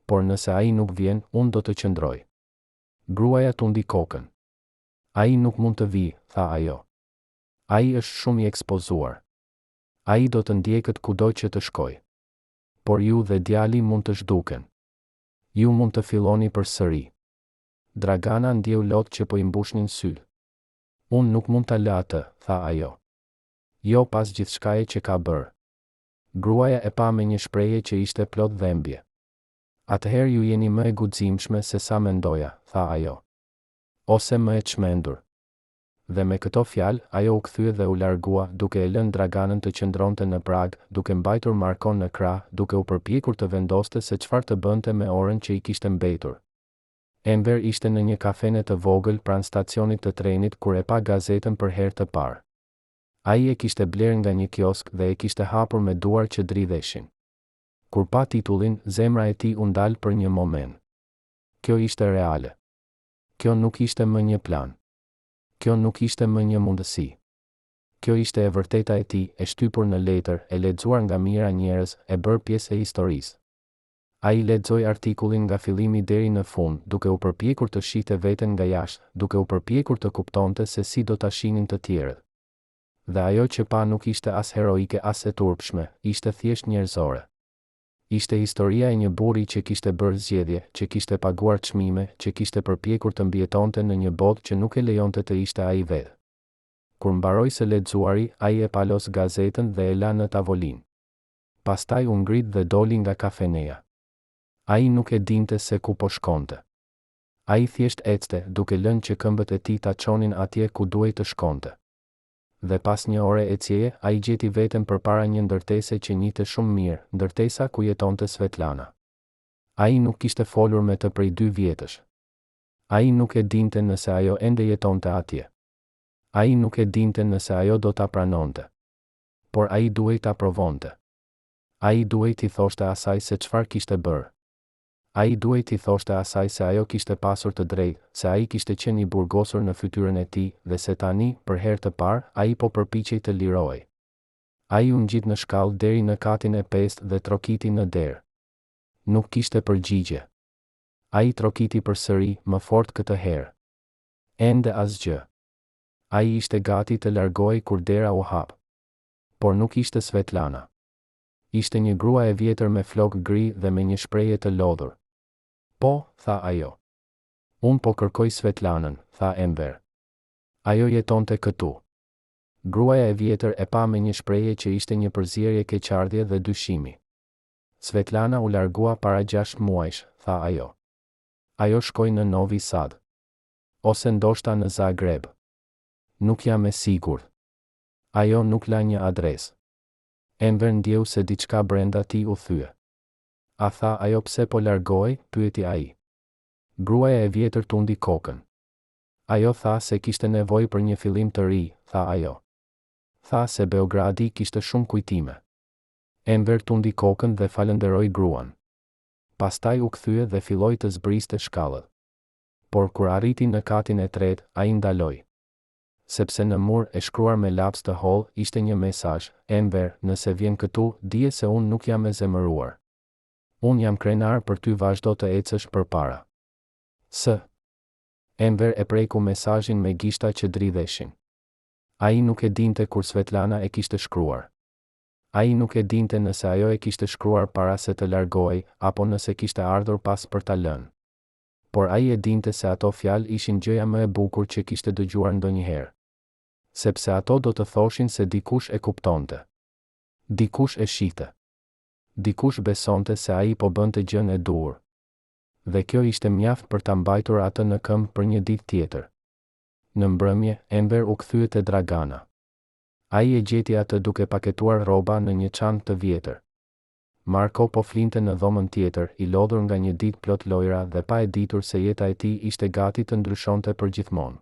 Por nëse ai nuk vjen, unë do të qëndroj. Gruaja tundi kokën. Ai nuk mund të vi, tha ajo. Ai është shumë i ekspozuar. Ai do të ndjekët kudo që të shkoj. Por ju dhe djali mund të zhduken. Ju mund të filloni përsëri. Dragana ndjeu lot që po i mbushnin sytë. Unë nuk mund ta lë atë, tha ajo. Jo pas gjithçkaje që ka bërë. Gruaja e pa me një shprehje që ishte plot dhembje. Atëherë ju jeni më e guximshme se sa mendoja, tha ajo. Ose më e çmendur. Dhe me këto fjalë, ajo u kthye dhe u largua, duke e lënë Draganën të qëndronte në prag, duke mbajtur Markon në krah, duke u përpjekur të vendoste se çfarë të bënte me orën që i kishte mbetur. Enver ishte në një kafene të vogël pranë stacionit të trenit kur e pa gazetën për herë të parë. Ai e kishte bler nga një kiosk dhe e kishte hapur me duar që dridheshin. Kur pa titullin, zemra e tij u ndal për një moment. Kjo ishte reale. Kjo nuk ishte më një plan. Kjo nuk ishte më një mundësi. Kjo ishte e vërteta e tij, e shtypur në letër, e lexuar nga mijëra njerëz, e bërë pjesë e historisë. Ai lexoi artikullin nga fillimi deri në fund, duke u përpjekur të shihte veten nga jashtë, duke u përpjekur të kuptonte se si do ta shihnin të tjerët. Dhe ajo që pa nuk ishte as heroike as e turpshme, ishte thjesht njerëzore. Ishte historia e një burri që kishte bërë zgjedhje, që kishte paguar çmime, që kishte përpjekur të mbijetonte në një botë që nuk e lejonte të ishte ai vetë. Kur mbaroi së lexuari, ai e palos gazetën dhe e la në tavolinë. Pastaj u ngrit dhe doli nga kafeneja. Ai nuk e dinte se ku po shkonte. Ai thjesht ecte, duke lënë që këmbët e tij ta çonin atje ku duhej të shkonte. Dhe pas një ore ecjeje, ai gjeti veten përpara një ndërtese që njihte shumë mirë, ndërtesa ku jetonte Svetlana. Ai nuk kishte folur me të prej 2 vjetësh. Ai nuk e dinte nëse ajo ende jetonte atje. Ai nuk e dinte nëse ajo do ta pranonte. Por ai duhej ta provonte. Ai duhej t'i thoshte asaj se çfarë kishte bërë. Ai duhej t'i thoshte asaj se ajo kishte pasur të drejtë, se ai kishte qenë i burgosur në fytyrën e tij dhe se tani, për herë të parë, ai po përpiqej të lirohej. Ai u ngjit në shkallë deri në katin e 5 dhe trokiti në derë. Nuk kishte përgjigje. Ai trokiti përsëri, më fort këtë herë. Ende asgjë. Ai ishte gati të largohej kur dera u hap. Por nuk ishte Svetlana. Ishte një grua e vjetër me flokë gri dhe me një shprehje të lodhur. Po, tha ajo. Unë po kërkoj Svetlanën, tha Enver. Ajo jetonte këtu. Gruaja e vjetër e pa me një shprehje që ishte një përzierje keqardhje dhe dyshimi. Svetlana u largua para 6 muajsh, tha ajo. Ajo shkoi në Novi Sad. Ose ndoshta në Zagreb. Nuk jam e sigurt. Ajo nuk la një adresë. Enver ndjeu se diçka brenda tij u thye. A tha ajo pse po largohej, pyeti ai. Gruaja e vjetër tundi kokën. Ajo tha se kishte nevojë për një fillim të ri, tha ajo. Tha se Beogradi kishte shumë kujtime. Enver tundi kokën dhe falenderoi gruan. Pastaj u kthye dhe filloi të zbriste shkallët. Por kur arriti në katin e tretë, ai ndaloi. Sepse në mur e shkruar me laps të hollë ishte një mesazh: Enver, nëse vjen këtu, dije se unë nuk jam e zemëruar. Unë jam krenar për ty, vazhdo të ecësh përpara. Enver e preku mesazhin me gishta që dridheshin. Ai nuk e dinte kur Svetlana e kishte shkruar. Ai nuk e dinte nëse ajo e kishte shkruar para se të largohej, apo nëse kishte ardhur pas për ta lënë. Por ai e dinte se ato fjalë ishin gjëja më e bukur që kishte dëgjuar ndonjëherë. Sepse ato do të thoshin se dikush e kuptonte. Dikush e shihte. Dikush besonte se ai po bënte gjën e duhur. Dhe kjo ishte mjaft për ta mbajtur atë në këmbë për një ditë tjetër. Në mbrëmje, Enver u kthye te Dragana. Ai e gjeti atë duke paketuar rroba në një çantë të vjetër. Marko po flinte në dhomën tjetër, i lodhur nga një ditë plot lojra dhe pa e ditur se jeta e tij ishte gati të ndryshonte përgjithmonë.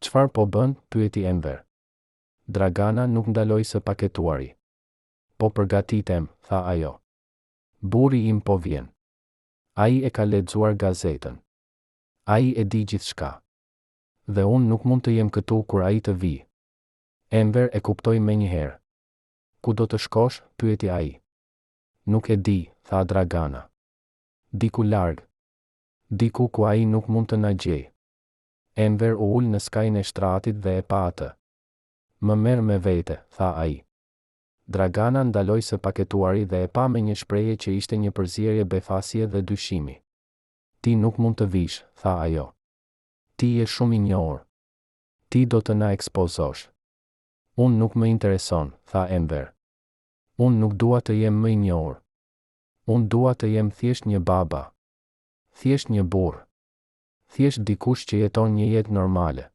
Çfarë po bën? Pyeti Enver. Dragana nuk ndaloi së paketuari. Po përgatitem, tha ajo. Burri im po vjen. Ai e ka lexuar gazetën. Ai e di gjithçka. Dhe unë nuk mund të jem këtu kur ai të vi. Enver e kuptoi menjëherë. Ku do të shkosh? Pyeti ai. Nuk e di, tha Dragana. Diku larg. Diku ku ai nuk mund të na gjejë. Enver u ul në skajin e shtratit dhe e pa atë. Më merr me vete, tha ai. Dragana ndaloi së paketuari dhe e pa me një shprehje që ishte një përzierje befasie dhe dyshimi. Ti nuk mund të vish, tha ajo. Ti je shumë i njohur. Ti do të na ekspozosh. Unë nuk më intereson, tha Enver. Unë nuk dua të jem më i njohur. Unë dua të jem thjesht një baba. Thjesht një burr. Thjesht dikush që jeton një jetë normale.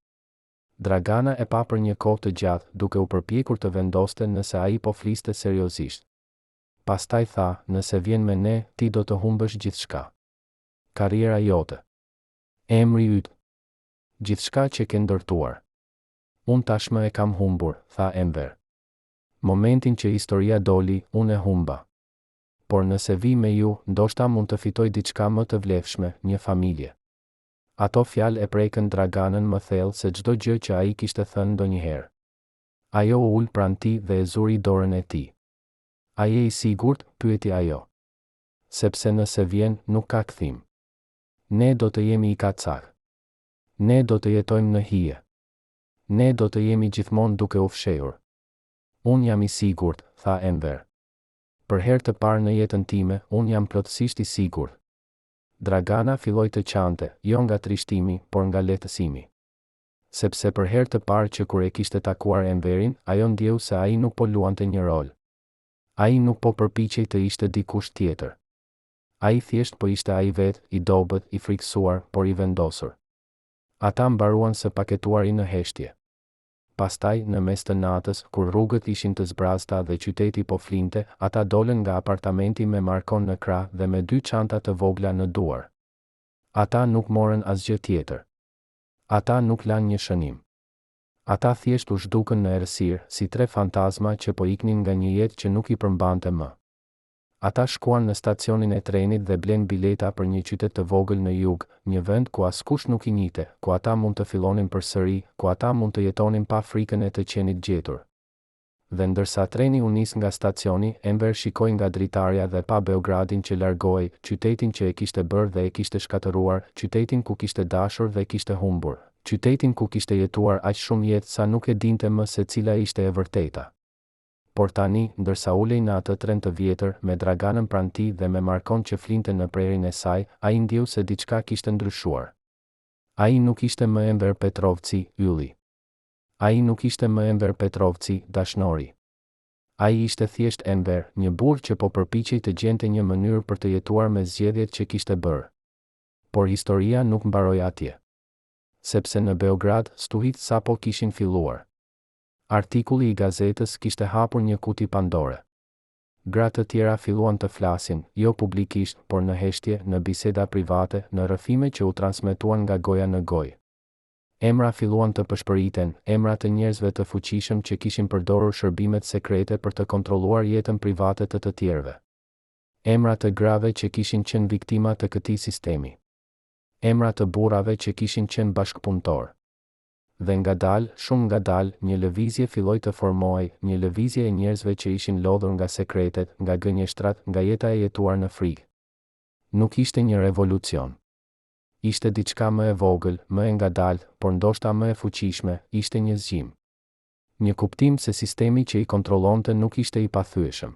Dragana e pa për një kohë të gjatë, duke u përpjekur të vendoste nëse ai po fliste seriozisht. Pastaj tha, nëse vjen me ne, ti do të humbësh gjithçka. Karriera jote. Emri yt. Gjithçka që ke ndërtuar. Unë tashmë e kam humbur, tha Enver. Momentin që historia doli, unë e humba. Por nëse vi me ju, ndoshta mund të fitoj diçka më të vlefshme, një familje. Ato fjalë e prekën Draganën më thellë se çdo gjë që ai kishte thënë ndonjëherë. Ajo u ul pranë tij dhe e zuri dorën e tij. A je i sigurt? Pyeti ajo. Sepse nëse vjen, nuk ka kthim. Ne do të jemi i kacak. Ne do të jetojmë në hije. Ne do të jemi gjithmonë duke u fshehur. Unë jam i sigurt, tha Enver. Për herë të parë në jetën time, unë jam plotësisht i sigurt. Dragana filloi të qante, jo nga trishtimi, por nga lehtësimi. Sepse për herë të parë që kur e kishte takuar Enverin, ajo ndjeu se ai nuk po luante një rol. Ai nuk po përpiqej të ishte dikush tjetër. Ai thjesht po ishte ai vetë, i dobët, i frikësuar, por i vendosur. Ata mbaruan së paketuari në heshtje. Pastaj, në mes të natës, kur rrugët ishin të zbrazta dhe qyteti po flinte, ata dolën nga apartamenti me Markon në krah dhe me 2 çanta të vogla në duar. Ata nuk morën asgjë tjetër. Ata nuk lanë një shënim. Ata thjesht u zhdukën në errësirë, si 3 fantazma që po iknin nga një jetë që nuk i përmbante më. Ata shkuan në stacionin e trenit dhe blen bileta për një qytet të vogël në jug, një vend ku askush nuk i njihte, ku ata mund të fillonin përsëri, ku ata mund të jetonin pa frikën e të qenit gjetur. Dhe ndërsa treni u nis nga stacioni, Enver shikoi nga dritarja dhe pa Beogradin që largohej, qytetin që e kishte bërë dhe e kishte shkatëruar, qytetin ku kishte dashur dhe kishte humbur, qytetin ku kishte jetuar aq shumë jetë sa nuk e dinte më se cila ishte e vërteta. Por tani, ndërsa ulej në atë tren të vjetër, me Draganën pranë tij dhe me Markon që flinte në prerin e saj, ai ndjeu se diçka kishte ndryshuar. Ai nuk ishte më Enver Petrovci, ylli. Ai nuk ishte më Enver Petrovci, dashnori. Ai ishte thjesht Enver, një burr që po përpiqej të gjente një mënyrë për të jetuar me zgjedhjet që kishte bërë. Por historia nuk mbaroi atje. Sepse në Beograd, stuhit sapo kishin filluar. Artikulli i gazetës kishte hapur një kuti Pandore. Gratë të tjera filluan të flasin, jo publikisht, por në heshtje, në biseda private, në rrëfime që u transmetuan nga goja në gojë. Emra filluan të pëshpëriten, emra të njerëzve të fuqishëm që kishin përdorur shërbimet sekrete për të kontrolluar jetën private të tjerëve. Emra të grave që kishin qenë viktima të këtij sistemi. Emra të burrave që kishin qenë bashkëpunëtor. Dhe ngadalë, shumë ngadalë, një lëvizje filloi të formohej, një lëvizje e njerëzve që ishin lodhur nga sekretet, nga gënjeshtrat, nga jeta e jetuar në frikë. Nuk ishte një revolucion. Ishte diçka më e vogël, më e ngadalë, por ndoshta më e fuqishme, ishte një zgjim. Një kuptim se sistemi që i kontrollonte nuk ishte i pathyeshëm.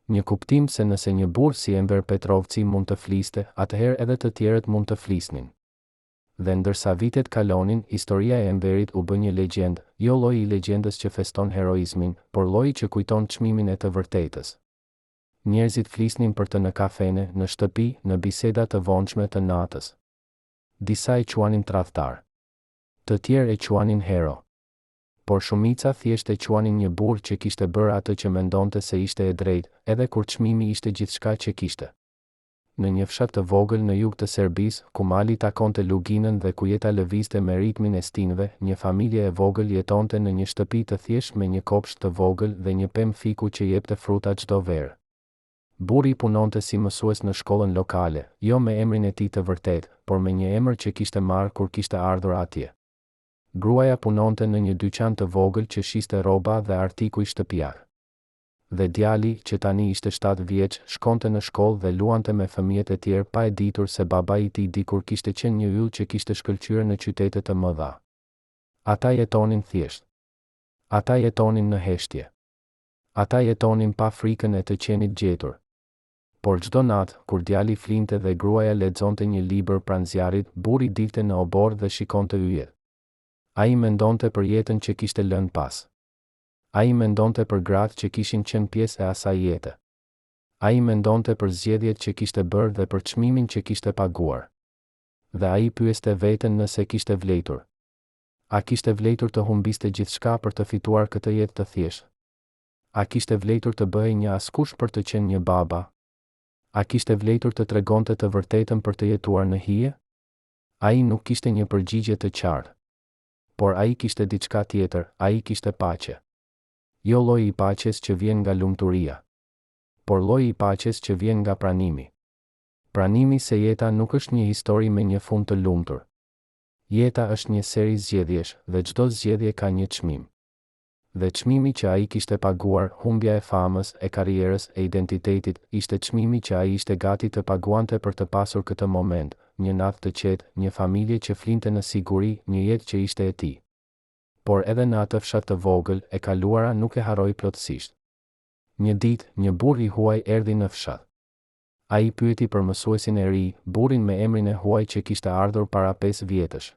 Një kuptim se nëse një burr si Enver Petrovci mund të fliste, atëherë edhe të tjerët mund të flisnin. Dhe ndërsa vitet kalonin, historia e Enverit u bë një legjendë, jo lloji i legjendës që feston heroizmin, por lloji që kujton çmimin e të vërtetës. Njerëzit flisnin për të në kafene, në shtëpi, në biseda të vonshme të natës. Disa e quanin tradhtar. Të tjerë e quanin hero. Por shumica thjesht e quanin një burr që kishte bërë atë që mendonte se ishte e drejtë, edhe kur çmimi ishte gjithçka që kishte. Në një fshat të vogël në jug të Serbisë, ku mali takonte luginën dhe ku jeta lëvizte me ritmin e stinëve, një familje e vogël jetonte në një shtëpi të thjeshtë me një kopsht të vogël dhe një pemë fiku që jepte fruta çdo verë. Burri punonte si mësues në shkollën lokale, jo me emrin e tij të vërtetë, por me një emër që kishte marrë kur kishte ardhur atje. Gruaja punonte në një dyqan të vogël që shiste rroba dhe artikuj shtëpiak. Dhe djali, që tani ishte 7 vjeç, shkonte në shkollë dhe luante me fëmijët e tjerë pa e ditur se babai i tij dikur kishte qenë një yll që kishte shkëlqyer në qytete të mëdha. Ata jetonin thjesht. Ata jetonin në heshtje. Ata jetonin pa frikën e të qenit gjetur. Por çdo natë, kur djali flinte dhe gruaja lexonte një libër pranë zjarrit, burri dilte në obor dhe shikonte yjet. Ai mendonte për jetën që kishte lënë pas. Ai mendonte për gratë që kishin qenë pjesë e asaj jete. Ai mendonte për zgjedhjet që kishte bërë dhe për çmimin që kishte paguar. Dhe ai pyeste veten nëse kishte vlejtur. A kishte vlejtur të humbiste gjithçka për të fituar këtë jetë të thjeshtë? A kishte vlejtur të bëhej një askush për të qenë një baba? A kishte vlejtur të tregonte të vërtetën për të jetuar në hije? Ai nuk kishte një përgjigje të qartë. Por ai kishte diçka tjetër, ai kishte paqe. Jo lloji i paqes që vjen nga lumturia, por lloji i paqes që vjen nga pranimi. Pranimi se jeta nuk është një histori me një fund të lumtur. Jeta është një seri zgjedhjesh dhe çdo zgjedhje ka një çmim. Dhe çmimi që ai kishte paguar, humbja e famës, e karrierës, e identitetit, ishte çmimi që ai ishte gati të paguante për të pasur këtë moment, një natë të qetë, një familje që flinte në siguri, një jetë që ishte e tij. Por edhe në atë fshat të vogël, e kaluara nuk e harroi plotësisht. Një ditë, një burr i huaj erdhi në fshat. Ai pyeti për mësuesin e ri, burrin me emrin e huaj që kishte ardhur para 5 vjetësh.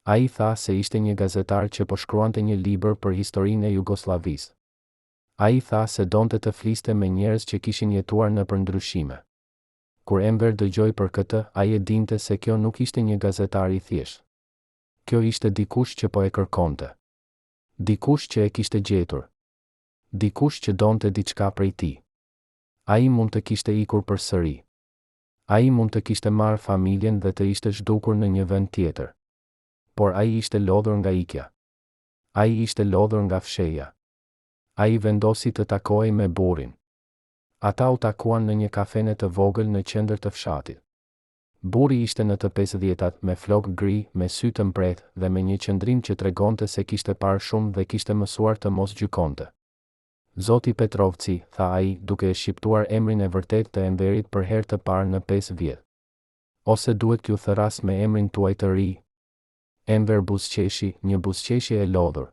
Ai tha se ishte një gazetar që po shkruante një libër për historinë e Jugosllavisë. Ai tha se donte të fliste me njerëz që kishin jetuar në përndryshime. Kur Enver dëgjoi për këtë, ai e dinte se kjo nuk ishte një gazetar i thjeshtë. Kjo ishte dikush që po e kërkonte. Dikush që e kishte gjetur. Dikush që donte diçka prej tij. Ai mund të kishte ikur përsëri. Ai mund të kishte marrë familjen dhe të ishte zhdukur në një vend tjetër. Por ai ishte lodhur nga ikja. Ai ishte lodhur nga fsheja. Ai vendosi të takohej me burrin. Ata u takuan në një kafene të vogël në qendër të fshatit. Burri ishte në të 50-tat me flokë gri, me sy të mbret dhe me një qëndrim që tregonte se kishte parë shumë dhe kishte mësuar të mos gjykonte. Zoti Petrovci, tha ai, duke e shqiptuar emrin e vërtet të Enverit për herë të parë në 5 vjet. Ose duhet t'ju thëras me emrin tuaj të ri? Enver Buzqeshi, një buzqeshje e lodhur.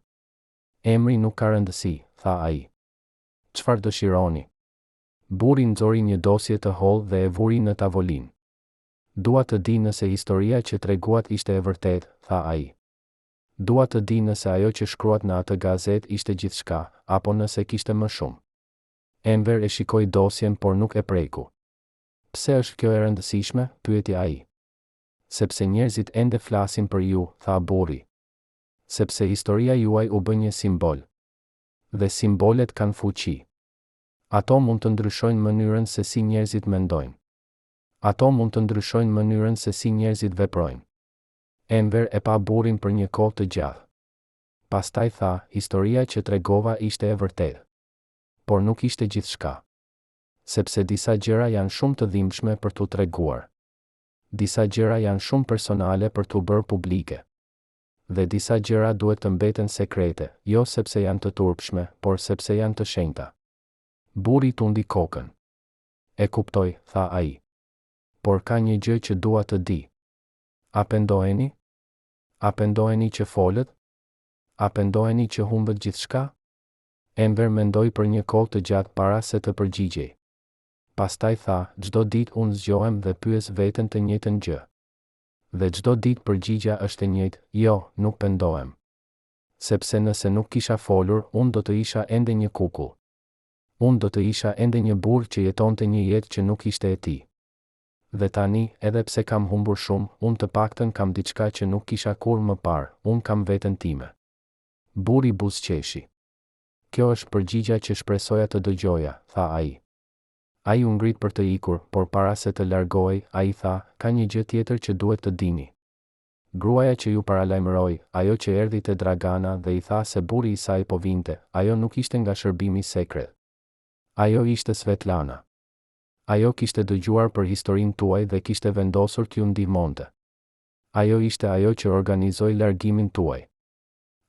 Emri nuk ka rëndësi, tha ai. Çfarë dëshironi? Burri nxori një dosje të hollë dhe e vuri në tavolinë. Dua të di nëse historia që treguat ishte e vërtet, tha ai. Dua të di nëse ajo që shkruat në atë gazet ishte gjithçka, apo nëse kishte më shumë. Enver e shikoi dosjen por nuk e preku. Pse është kjo e rëndësishme? Pyeti ai. Sepse njerëzit ende flasin për ju, tha burri. Sepse historia juaj u bë një simbol. Dhe simbolet kanë fuqi. Ato mund të ndryshojnë mënyrën se si njerëzit mendojnë. Ato mund të ndryshojnë mënyrën se si njerëzit veprojnë. Enver e pa burrin për një kohë të gjatë. Pastaj tha, historia që tregova ishte e vërtetë. Por nuk ishte gjithçka. Sepse disa gjëra janë shumë të dhimbshme për t'u treguar. Disa gjëra janë shumë personale për t'u bërë publike. Dhe disa gjëra duhet të mbeten sekrete, jo sepse janë të turpshme, por sepse janë të shenjta. Burri tundi kokën. E kuptoj, tha ai. Por ka një gjë që dua të di. A pendoheni? A pendoheni që folët? A pendoheni që humbët gjithçka? Enver mendoi për një kohë të gjatë para se të përgjigjej. Pastaj tha, çdo ditë unë zgjohem dhe pyes veten të njëjtën gjë. Dhe çdo ditë përgjigja është e njëjtë, jo, nuk pendohem. Sepse nëse nuk kisha folur, unë do të isha ende një kukull. Unë do të isha ende një burr që jetonte një jetë që nuk ishte e tij. Dhe tani, edhe pse kam humbur shumë, unë të paktën kam diçka që nuk kisha kur më parë, unë kam veten time. Burri buzëqeshi. Kjo është përgjigja që shpresoja të dëgjoja, tha ai. Ai u ngrit për të ikur, por para se të largohej, ai tha, ka një gjë tjetër që duhet të dini. Gruaja që ju paralajmëroi, ajo që erdhi te Dragana dhe i tha se burri i saj po vinte, ajo nuk ishte nga shërbimi sekret. Ajo ishte Svetlana. Ajo kishte dëgjuar për historinë tuaj dhe kishte vendosur t'ju ndihmonte. Ajo ishte ajo që organizoi largimin tuaj.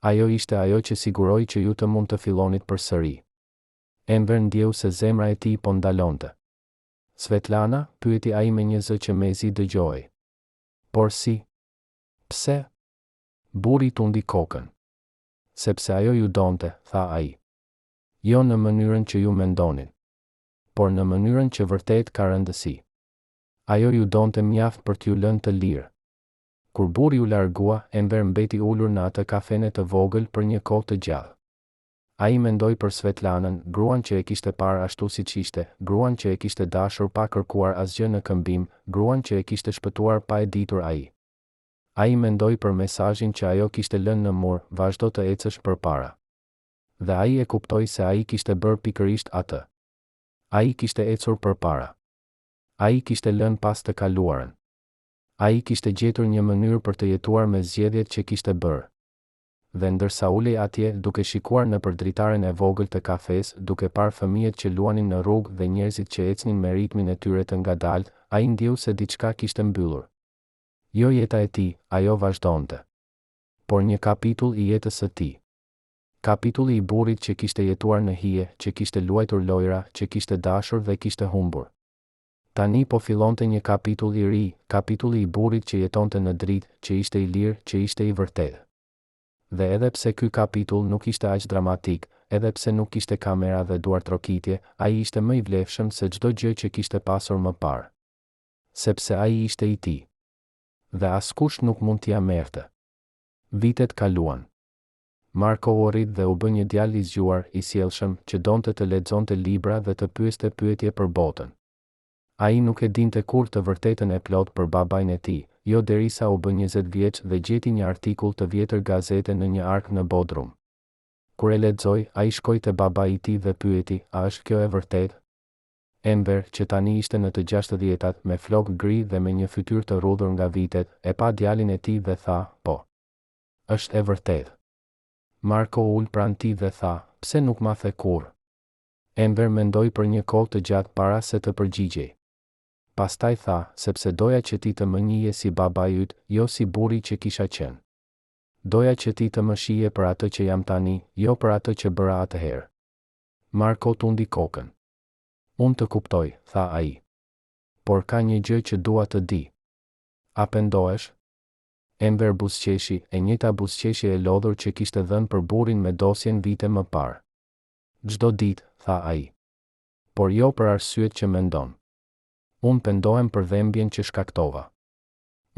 Ajo ishte ajo që siguroi që ju të mund të fillonit përsëri. Enver ndjeu se zemra e tij po ndalonte. Svetlana, pyeti ai me një zë që mezi dëgjoi. Por si? Pse? Burri tundi kokën. Sepse ajo ju donte, tha ai. Jo në mënyrën që ju mendonin, por në mënyrën që vërtet ka rëndësi. Ajo ju donte mjaft për t'ju lënë të lirë. Kur burri u largua, Enver mbeti ulur në atë kafene të vogël për një kohë të gjallë. Ai mendoi për Svetlanën, gruan që e kishte parë ashtu siç ishte, gruan që e kishte dashur pa kërkuar asgjë në këmbim, gruan që e kishte shpëtuar pa e ditur ai. Ai mendoi për mesazhin që ajo kishte lënë në mur, vazhdo të ecësh përpara. Dhe ai e kuptoi se ai kishte bërë pikërisht atë. Ai kishte ecur përpara. Ai kishte lënë pas të kaluarën. Ai kishte gjetur një mënyrë për të jetuar me zgjedhjet që kishte bërë. Dhe ndërsa ulej atje, duke shikuar nëpër dritaren e vogël të kafes, duke parë fëmijët që luanin në rrugë dhe njerëzit që ecnin me ritmin e tyre të ngadalt, ai ndjeu se diçka kishte mbyllur. Jo jeta e tij, ajo vazhdonte. Por një kapitull i jetës së tij. Kapitulli i burrit që kishte jetuar në hije, që kishte luajtur lojra, që kishte dashur dhe kishte humbur. Tani po fillonte një kapitull i ri, kapitulli i burrit që jetonte në dritë, që ishte i lirë, që ishte i vërtetë. Dhe edhe pse ky kapitull nuk ishte aq dramatik, edhe pse nuk kishte kamera dhe duartrokitje, ai ishte më i vlefshëm se çdo gjë që kishte pasur më parë. Sepse ai ishte i tij. Dhe askush nuk mund t'ia merrte. Vitet kaluan. Marko u rrit dhe u bë një djalë i zgjuar, i sjellshëm, që donte të lexonte libra dhe të pyeste pyetje për botën. Ai nuk e dinte kur të vërtetën e plot për babain e tij, jo derisa u bë 20 vjeç dhe gjeti një artikull të vjetër gazete në një ark në Bodrum. Kur e lexoi, ai shkoi te babai i tij dhe pyeti, a është kjo e vërtetë? Enver, që tani ishte në të 60-tat, me flokë gri dhe me një fytyrë të rrudhur nga vitet, e pa djalin e tij dhe tha, po. Është e vërtetë. Marko ul pranë tij dhe tha, pse nuk ma the kurrë? Enver mendoi për një kohë të gjatë para se të përgjigjej. Pastaj tha, sepse doja që ti të më njihje si babai yt, jo si burri që kisha qenë. Doja që ti të më shije për atë që jam tani, jo për atë që bëra atëherë. Marko tundi kokën. Unë të kuptoj, tha ai. Por ka një gjë që dua të di. A pendohesh? Enver buzëqeshi, e njëjta buzëqeshje e lodhur që kishte dhënë për burrin me dosjen vite më parë. Çdo ditë, tha ai. Por jo për arsyet që mendon. Unë pendohem për dhembjen që shkaktova.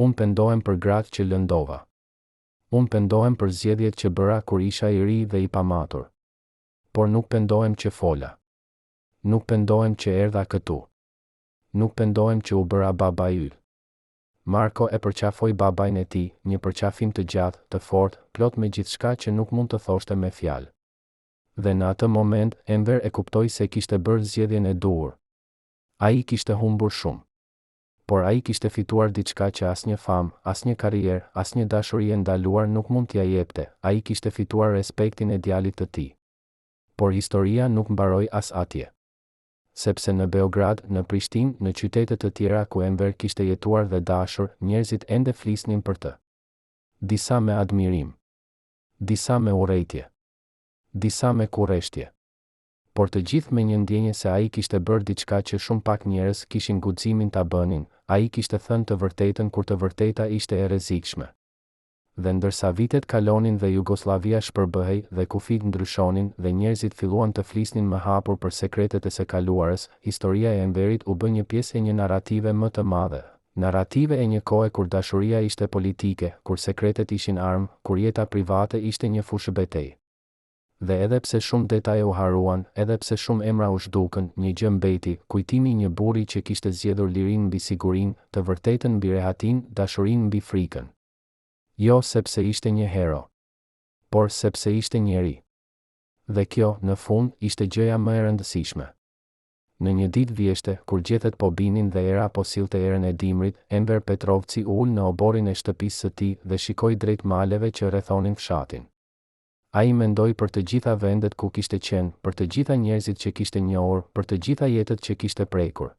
Unë pendohem për gratë që lëndova. Unë pendohem për zgjedhjet që bëra kur isha i ri dhe i pamatur. Por nuk pendohem që fola. Nuk pendohem që erdha këtu. Nuk pendohem që u bëra babai yt. Marko e përqafoi babain e tij, një përqafim të gjatë, të fortë, plot me gjithçka që nuk mund të thoshte me fjalë. Dhe në atë moment, Enver e kuptoi se kishte bërë zgjedhjen e duhur. Ai kishte humbur shumë. Por ai kishte fituar diçka që asnjë famë, asnjë karrierë, asnjë dashuri e ndaluar nuk mund t'ia jepte. Ai kishte fituar respektin e djalit të tij. Por historia nuk mbaroi as atje. Sepse në Beograd, në Prishtinë, në qytete të tjera ku Enver kishte jetuar dhe dashur, njerëzit ende flisnin për të. Disa me admirim. Disa me urrejtje. Disa me kurreshtje. Por të gjithë me një ndjenje se ai kishte bërë diçka që shumë pak njerëz kishin guximin ta bënin, ai kishte thënë të vërtetën kur të vërteta ishte e rrezikshme. Dhe ndërsa vitet kalonin dhe Jugoslavia shpërbëhej dhe kufit ndryshonin dhe njerëzit filluan të flisnin më hapur për sekretet e së kaluarës, historia e Enverit u bë një pjesë e një narrative më të madhe. Narrative e një kohe kur dashuria ishte politike, kur sekretet ishin armë, kur jeta private ishte një fushë betejë. Dhe edhe pse shumë detaje u haruan, edhe pse shumë emra u zhdukën, një gjë mbeti, kujtimi i një burri që kishte zgjedhur lirinë mbi sigurinë, të vërtetën mbi rehatinë, dashurinë mbi frikën. Jo sepse ishte një hero, por sepse ishte njeri. Dhe kjo, në fund, ishte gjëja më e rëndësishme. Në një ditë vjeshte, kur gjethet po binin dhe era po sillte erën e dimrit, Enver Petrovci u ul në oborin e shtëpisë së tij dhe shikoi drejt maleve që rrethonin fshatin. Ai mendoi për të gjitha vendet ku kishte qenë, për të gjitha njerëzit që kishte njohur, për të gjitha jetët që kishte prekur.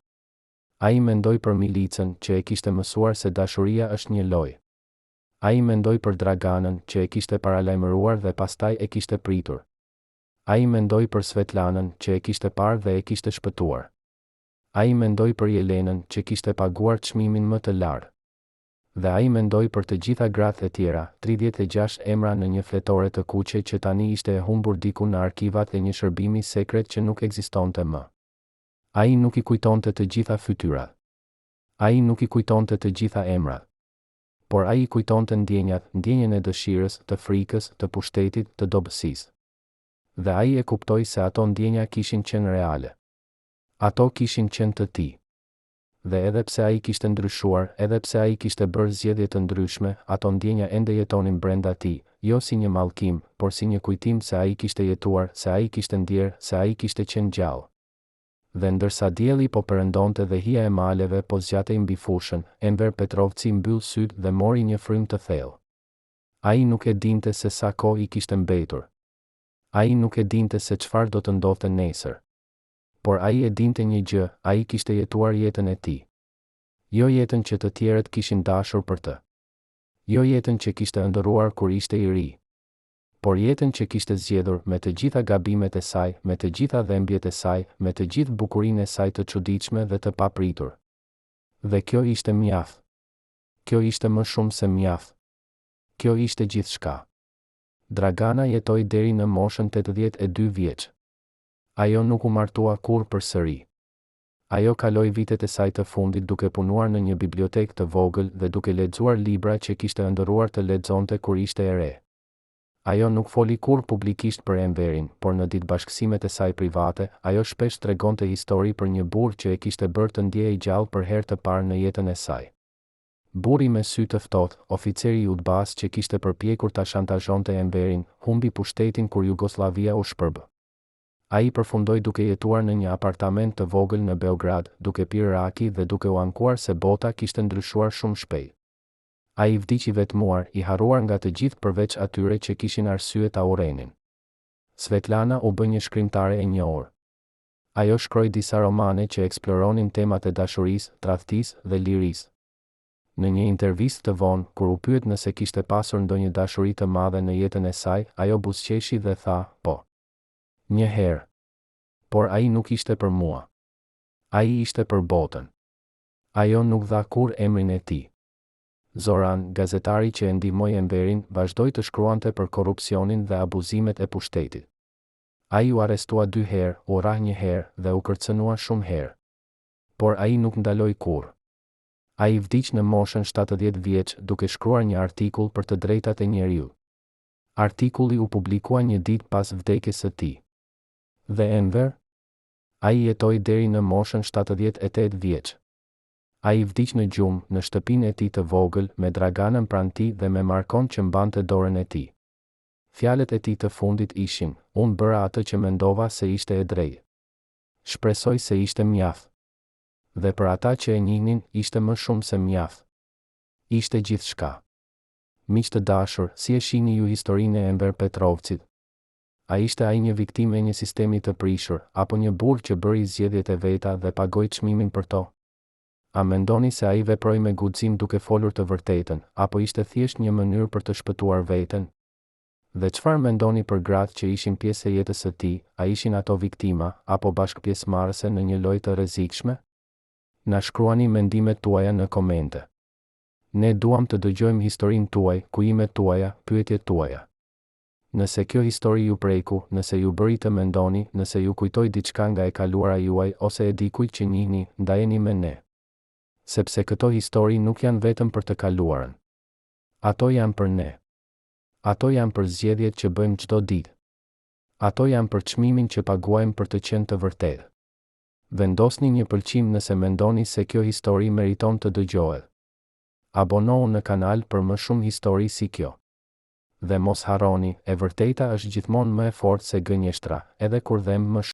Ai mendoi për milicën që e kishte mësuar se dashuria është një lojë. Ai mendoi për Draganën që e kishte paralajmëruar dhe pastaj e kishte pritur. Ai mendoi për Svetlanën që e kishte parë dhe e kishte shpëtuar. Ai mendoi për Jelenën që kishte paguar çmimin më të lartë. Dhe ai mendoi për të gjitha gratë e tjera, 36 emra në një fletore të kuqe që tani ishte e humbur diku në arkivat e një shërbimi sekret që nuk ekzistonte më. Ai nuk i kujtonte të gjitha fytyrat. Ai nuk i kujtonte të gjitha emrat. Por ai I kujtonte ndjenjat, ndjenjen e dëshirës, të frikës, të pushtetit, të dobësisë. Dhe ai e kuptoi se ato ndjenja kishin qenë reale. Ato kishin qenë të tij. Dhe edhe pse ai kishte ndryshuar, edhe pse ai kishte bërë zgjedhje të ndryshme, ato ndjenja ende jetonin brenda tij, jo si një mallkim, por si një kujtim se ai kishte jetuar, se ai kishte ndjerë, se ai kishte qenë gjallë. Dhe ndërsa dielli po perëndonte dhe hija e maleve po zgjatej mbi fushën, Enver Petrovci mbyll syt dhe mori një frymë të thellë. Ai nuk e dinte se sa kohë I kishte mbetur. Ai nuk e dinte se çfarë do të ndodhte nesër. Por ai e dinte një gjë, ai kishte jetuar jetën e tij. Jo jetën që të tjerët kishin dashur për të. Jo jetën që kishte ëndërruar kur ishte I ri. Por jetën që kishte zgjedhur me të gjitha gabimet e saj, me të gjitha dhembjet e saj, me të gjithë bukurinë e saj të çuditshme dhe të papritur. Dhe kjo ishte mjaft. Kjo ishte më shumë se mjaft. Kjo ishte gjithçka. Dragana jetoi deri në moshën 82 vjeç. Ajo nuk u martua kurrë përsëri. Ajo kaloi vitet e saj të fundit duke punuar në një bibliotekë të vogël dhe duke lexuar libra që kishte ëndërruar të lexonte kur ishte e re. Ajo nuk foli kurrë publikisht për Enverin, por në ditëbashkësimet e saj private, ajo shpesh tregonte histori për një burr që e kishte bërë të ndiehej gjallë për herë të parë në jetën e saj. Burri me sy të ftohtë, oficeri I UDBA-s që kishte përpjekur ta shantazhonte Enverin, humbi pushtetin kur Jugoslavia u shpërbë. Ai përfundoi duke jetuar në një apartament të vogël në Beograd, duke pirë raki dhe duke u ankuar se bota kishte ndryshuar shumë shpejt. Ai vdiqi vetmuar, I harruar nga të gjithë përveç atyre që kishin arsye ta urrenin. Svetlana u bë një shkrimtare e njohur. Ajo shkroi disa romane që eksploronin temat e dashurisë, tradhtisë dhe lirisë. Në një intervistë të vonë, kur u pyet nëse kishte pasur ndonjë dashuri të madhe në jetën e saj, ajo buzëqeshi dhe tha, po. Një herë. Por ai nuk ishte për mua. Ai ishte për botën. Ajo nuk dha kur emrin e tij. Zoran, gazetari që e ndihmoi Enverin, vazhdoi të shkruante për korrupsionin dhe abuzimet e pushtetit. Ai u arrestua 2 herë, u rrah 1 herë dhe u kërcënua shumë herë. Por ai nuk ndaloi kurrë. Ai vdiq në moshën 70 vjeç duke shkruar një artikull për të drejtat e njeriut. Artikulli u publikua një ditë pas vdekjes së tij. Dhe Enver? Ai jetoi deri në moshën 78 vjeç. Ai vdiq në gjumë, në shtëpinë e tij të vogël, me Draganën pranë tij dhe me Markon që mbante dorën e tij. Fjalët e tij të fundit ishin: "Unë bëra atë që mendova se ishte e drejtë. Shpresoj se ishte mjaft." Dhe për ata që e njihnin, ishte më shumë se mjaft. Ishte gjithçka. Miq të dashur, si e shihni ju historinë e Enver Petrovcit? A ishte ai një viktimë e një sistemi të prishur, apo një burr që bëri zgjedhjet e veta dhe pagoi çmimin për to? A mendoni se ai veproi me guxim duke folur të vërtetën, apo ishte thjesht një mënyrë për të shpëtuar veten? Dhe çfarë mendoni për gratë që ishin pjesë e jetës së tij, a ishin ato viktima, apo bashkëpjesëmarrëse në një lojë të rrezikshme? Na shkruani mendimet tuaja në komente. Ne duam të dëgjojmë historinë tuaj, kujimet tuaja, pyetjet tuaja. Nëse kjo histori ju preku, nëse ju bëri të mendoni, nëse ju kujtoi diçka nga e kaluara juaj ose e dikujt që njihni, ndajeni me ne. Sepse këto histori nuk janë vetëm për të kaluarën. Ato janë për ne. Ato janë për zgjedhjet që bëjmë çdo ditë. Ato janë për çmimin që paguajmë për të qenë të vërtetë. Vendosni një pëlqim nëse mendoni se kjo histori meriton të dëgjohet. Abonohu në kanal për më shumë histori si kjo. Dhe mos harroni, e vërteta është gjithmonë më e fortë se gënjeshtra, edhe kur dhem më shumë.